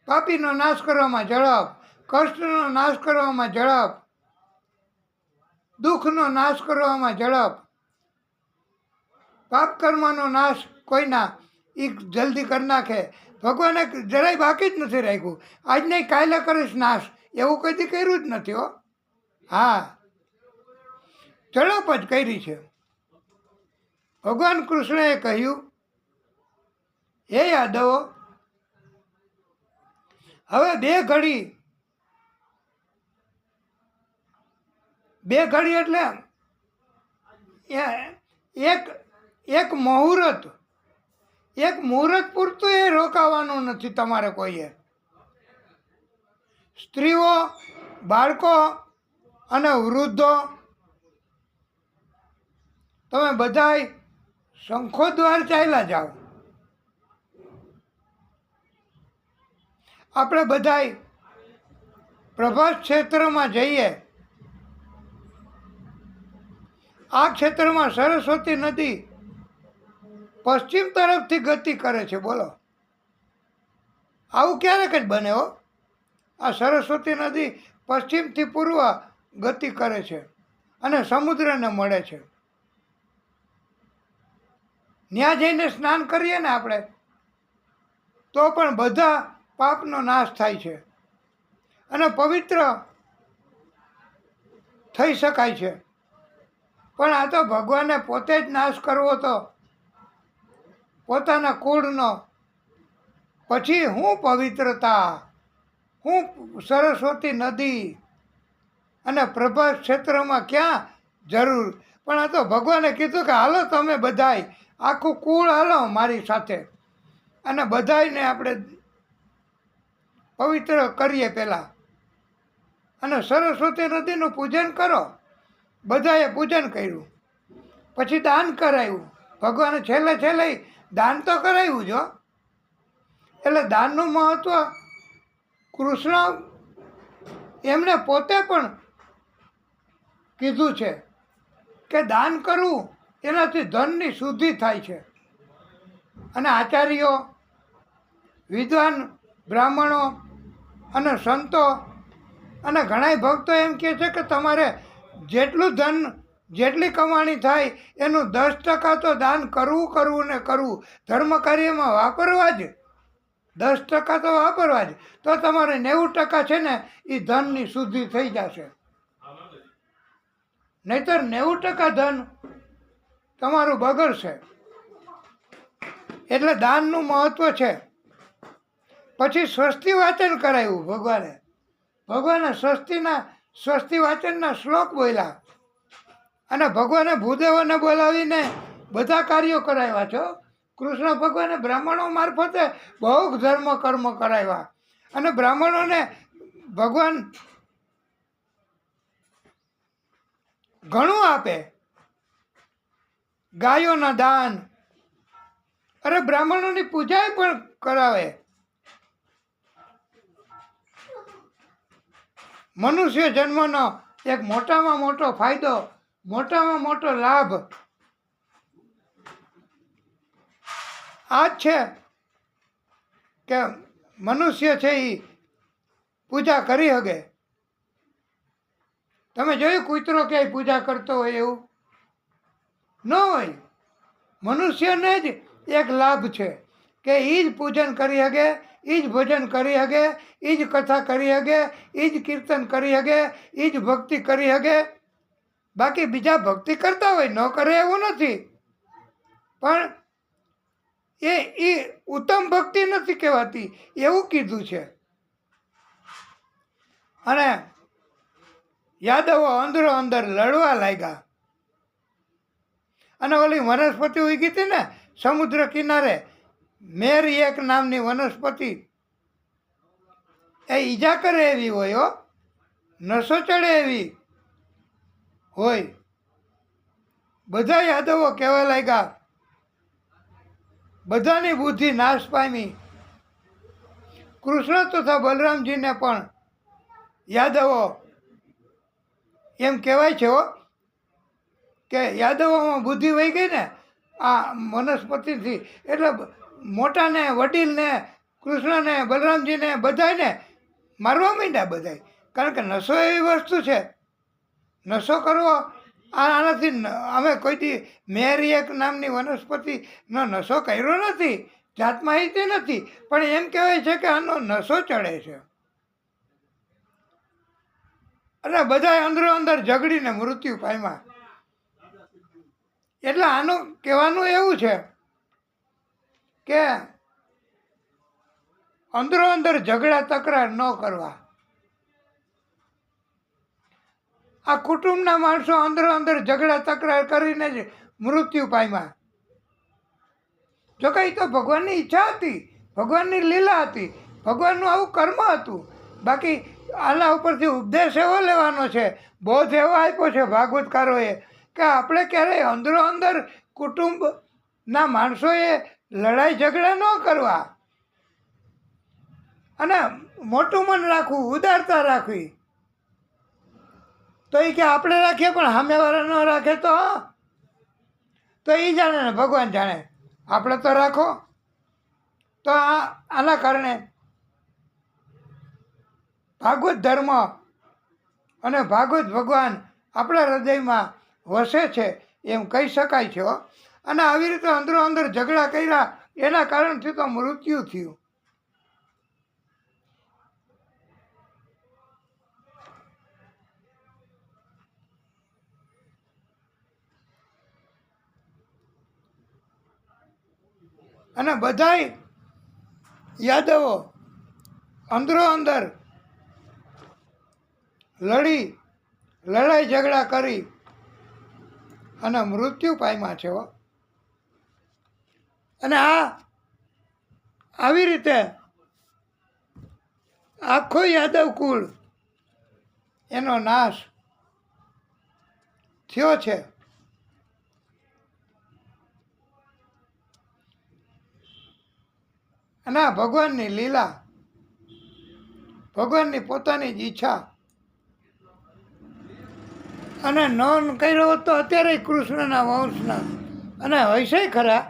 પાપીનો નાશ કરવામાં ઝડપ, કષ્ટનો નાશ કરવામાં ઝડપ, દુઃખનો નાશ કરવામાં ઝડપ, પાપ કર્મનો નાશ કોઈના એ જલ્દી કરી નાખે. ભગવાને જરાય બાકી જ નથી રાખ્યું. આજ નહીં કાલે કરીશ નાશ, એવું કદી કર્યું જ નથી હો. હા, ઝડપ જ કરી છે. ભગવાન કૃષ્ણએ કહ્યું, હે યાદવો, હવે બે ઘડી એટલે એક મુહૂર્ત પૂરતું એ રોકાવાનું નથી તમારે કોઈએ. સ્ત્રીઓ, બાળકો અને વૃદ્ધો, તમે બધાય શંખો દ્વાર ચાલ્યા જાઓ. આપણે બધાય પ્રભાસ ક્ષેત્રમાં જઈએ. આ ક્ષેત્રમાં સરસ્વતી નદી પશ્ચિમ તરફથી ગતિ કરે છે. બોલો, આવું ક્યારેક જ બને હો. આ સરસ્વતી નદી પશ્ચિમથી પૂર્વ ગતિ કરે છે અને સમુદ્રને મળે છે. ત્યાં જઈને સ્નાન કરીએ ને આપણે, તો પણ બધા પાપનો નાશ થાય છે અને પવિત્ર થઈ શકાય છે. પણ આ તો ભગવાને પોતે જ નાશ કરવો હતો પોતાના કુળનો. પછી હું પવિત્રતા, હું સરસ્વતી નદી અને પ્રભાસ ક્ષેત્રમાં ક્યાં જરૂર. પણ આ તો ભગવાને કીધું કે હાલો તમે બધાય, આખું કુળ હાલો મારી સાથે, અને બધાયને આપણે પવિત્ર કરીએ પહેલાં. અને સરસ્વતી નદીનું પૂજન કરો. બધાએ પૂજન કર્યું, પછી દાન કરાવ્યું. ભગવાને છેલ્લે દાન તો કરાવ્યું જો. એટલે દાનનું મહત્ત્વ કૃષ્ણ એમણે પોતે પણ કીધું છે કે દાન કરવું એનાથી ધનની શુદ્ધિ થાય છે. અને આચાર્યો, વિદ્વાન બ્રાહ્મણો અને સંતો અને ઘણાય ભક્તો એમ કહે છે કે તમારે જેટલું ધન, જેટલી કમાણી થાય એનું 10% તો દાન કરવું ને કરવું, ધર્મ કાર્યમાં વાપરવા જ, 10% તો વાપરવા જ, તો તમારે 90% છે ને એ ધનની શુદ્ધિ થઈ જશે. નહીતર 90% ધન તમારું બગડશે. એટલે દાનનું મહત્ત્વ છે. પછી સ્વસ્તિ વાચન કરાવ્યું ભગવાને સ્વસ્તિ વાચનના શ્લોક બોલ્યા. અને ભગવાને ભૂદેવોને બોલાવીને બધા કાર્યો કરાવ્યા છો. કૃષ્ણ ભગવાને બ્રાહ્મણો મારફતે બહુ ધર્મ કર્મ કરાવ્યા. અને બ્રાહ્મણોને ભગવાન ઘણું આપે, ગાયોના દાન, અરે બ્રાહ્મણોની પૂજા પણ કરાવે. મનુષ્ય જન્મનો એક મોટામાં મોટો ફાયદો, મોટામાં મોટો લાભ આ જ છે કે મનુષ્ય છે એ પૂજા કરી શકે. તમે જોયું કૂતરો ક્યાંય પૂજા કરતો હોય એવું ન હોય. મનુષ્યને જ એક લાભ છે કે એ જ પૂજન કરી શકે, એ જ ભજન કરી શકે, એ જ કથા કરી શકે, એ જ કીર્તન કરી શકે, એ જ ભક્તિ કરી શકે. બાકી બીજા ભક્તિ કરતા હોય, ન કરે એવું નથી, પણ એ ઉત્તમ ભક્તિ નથી કહેવાતી એવું કીધું છે. અને યાદવો અંદરો અંદર લડવા લાગ્યા. અને ઓલી વનસ્પતિ ઉગી હતી ને સમુદ્ર કિનારે, મેરી એક નામની વનસ્પતિ, એ ઈજા કરે એવી હોય હો, નશો ચડે એવી હોય. બધા યાદવો કહેવા લાગ્યા, બધાની બુદ્ધિ નાશ પામી. કૃષ્ણ તથા બલરામજીને પણ યાદવો એમ કહેવાય છે હો કે યાદવોમાં બુદ્ધિ વહી ગઈ ને આ વનસ્પતિથી. એટલે મોટાને, વડીલને, કૃષ્ણને, બલરામજીને બધાને મારવા માંડ્યા બધાય. કારણ કે નશો એવી વસ્તુ છે, નશો કરવો આનાથી અમે કોઈથી મેરી એક નામની વનસ્પતિનો નશો કર્યો નથી, જાત માહિતી નથી, પણ એમ કહેવાય છે કે આનો નશો ચડે છે. અને બધા અંદરો અંદર ઝઘડીને મૃત્યુ પામ્યા. એટલે આનું કહેવાનું એવું છે કે અંદરો અંદર ઝઘડા તકરાર ન કરવા. આ કુટુંબના માણસો અંદરો અંદર ઝઘડા તકરાર કરીને જ મૃત્યુ પામ્યા. જો કે એ તો ભગવાનની ઈચ્છા હતી, ભગવાનની લીલા હતી, ભગવાનનું આવું કર્મ હતું. બાકી આના ઉપરથી ઉપદેશ એવો લેવાનો છે, બોધ એવો આપ્યો છે ભાગવતકારોએ કે આપણે ક્યારેય અંદરો અંદર કુટુંબના માણસોએ લડાઈ ઝઘડા ન કરવા. અને મોટું મન રાખવું, ઉદારતા રાખવી. તો એ કે આપણે રાખીએ પણ સામેવાળા ન રાખે તો એ જાણે ને ભગવાન જાણે. આપણે તો રાખો. તો આના કારણે ભાગવત ધર્મ અને ભાગવત ભગવાન આપણા હૃદયમાં વસે છે એમ કહી શકાય છે. અને આવી રીતે અંદરો અંદર ઝઘડા કર્યા એના કારણથી તો મૃત્યુ થયું. અને બધાય યાદવો અંદરો અંદર લડાઈ ઝઘડા કરી અને મૃત્યુ પામ્યા છે. અને આવી રીતે આખો યાદવ કુળ એનો નાશ થયો છે. અને આ ભગવાનની લીલા, ભગવાનની પોતાની જ ઈચ્છા. અને નોન કર્યો હોત તો અત્યારે કૃષ્ણના વંશના અને હશે ખરા.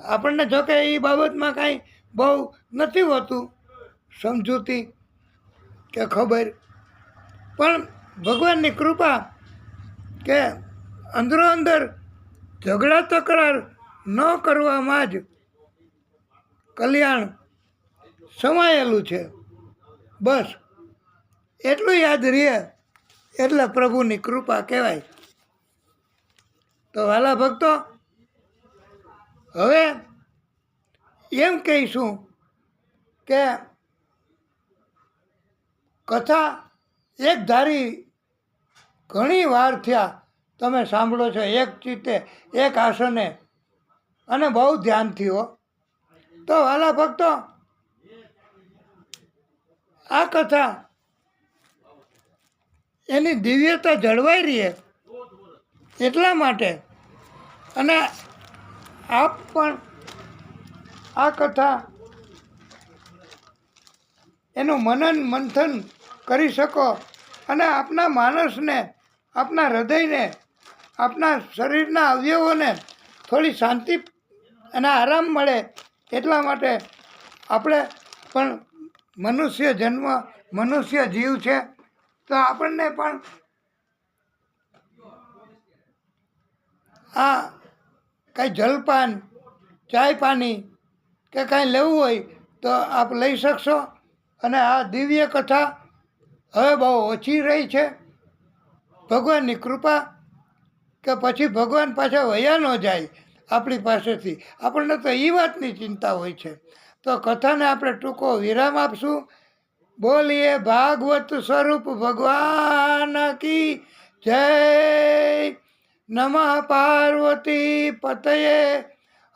આપણને જોકે એ બાબતમાં કાંઈ બહુ નથી હોતું સમજૂતી કે ખબર, પણ ભગવાનની કૃપા કે અંદરો અંદર ઝઘડા તકરાર ન કરવામાં જ કલ્યાણ સમાયેલું છે. બસ એટલું યાદ રહે એટલે પ્રભુની કૃપા કહેવાય. તો વાલા ભક્તો, હવે એમ કહીશું કે કથા એક ધારી ઘણી વાર થયા તમે સાંભળો છો, એક ચિત્તે એક આસને, અને બહુ ધ્યાનથી હો. તો વાલા ભક્તો, આ કથા એની દિવ્યતા જળવાઈ રહે એટલા માટે, અને આપ પણ આ કથા એનું મનન મંથન કરી શકો અને આપના માનસને, આપના હૃદયને, આપના શરીરના અવયવોને થોડી શાંતિ અને આરામ મળે એટલા માટે આપણે પણ મનુષ્ય જન્મ, મનુષ્ય જીવ છે, તો આપણને પણ આ કાંઈ જલપાન, ચાય પાણી કે કાંઈ લેવું હોય તો આપ લઈ શકશો. અને આ દિવ્ય કથા હવે બહુ ઓછી રહી છે. ભગવાનની કૃપા કે પછી ભગવાન પાછા વયા ન જાય આપણી પાસેથી, આપણને તો એ વાતની ચિંતા હોય છે. તો કથાને આપણે ટૂંકો વિરામ આપશું. બોલીએ ભાગવત સ્વરૂપ ભગવાન કી જય. નમઃ પાર્વતી પતયે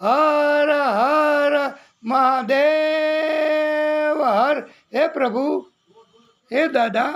હર હર મહાદેવ હર. હે પ્રભુ, હે દાદા,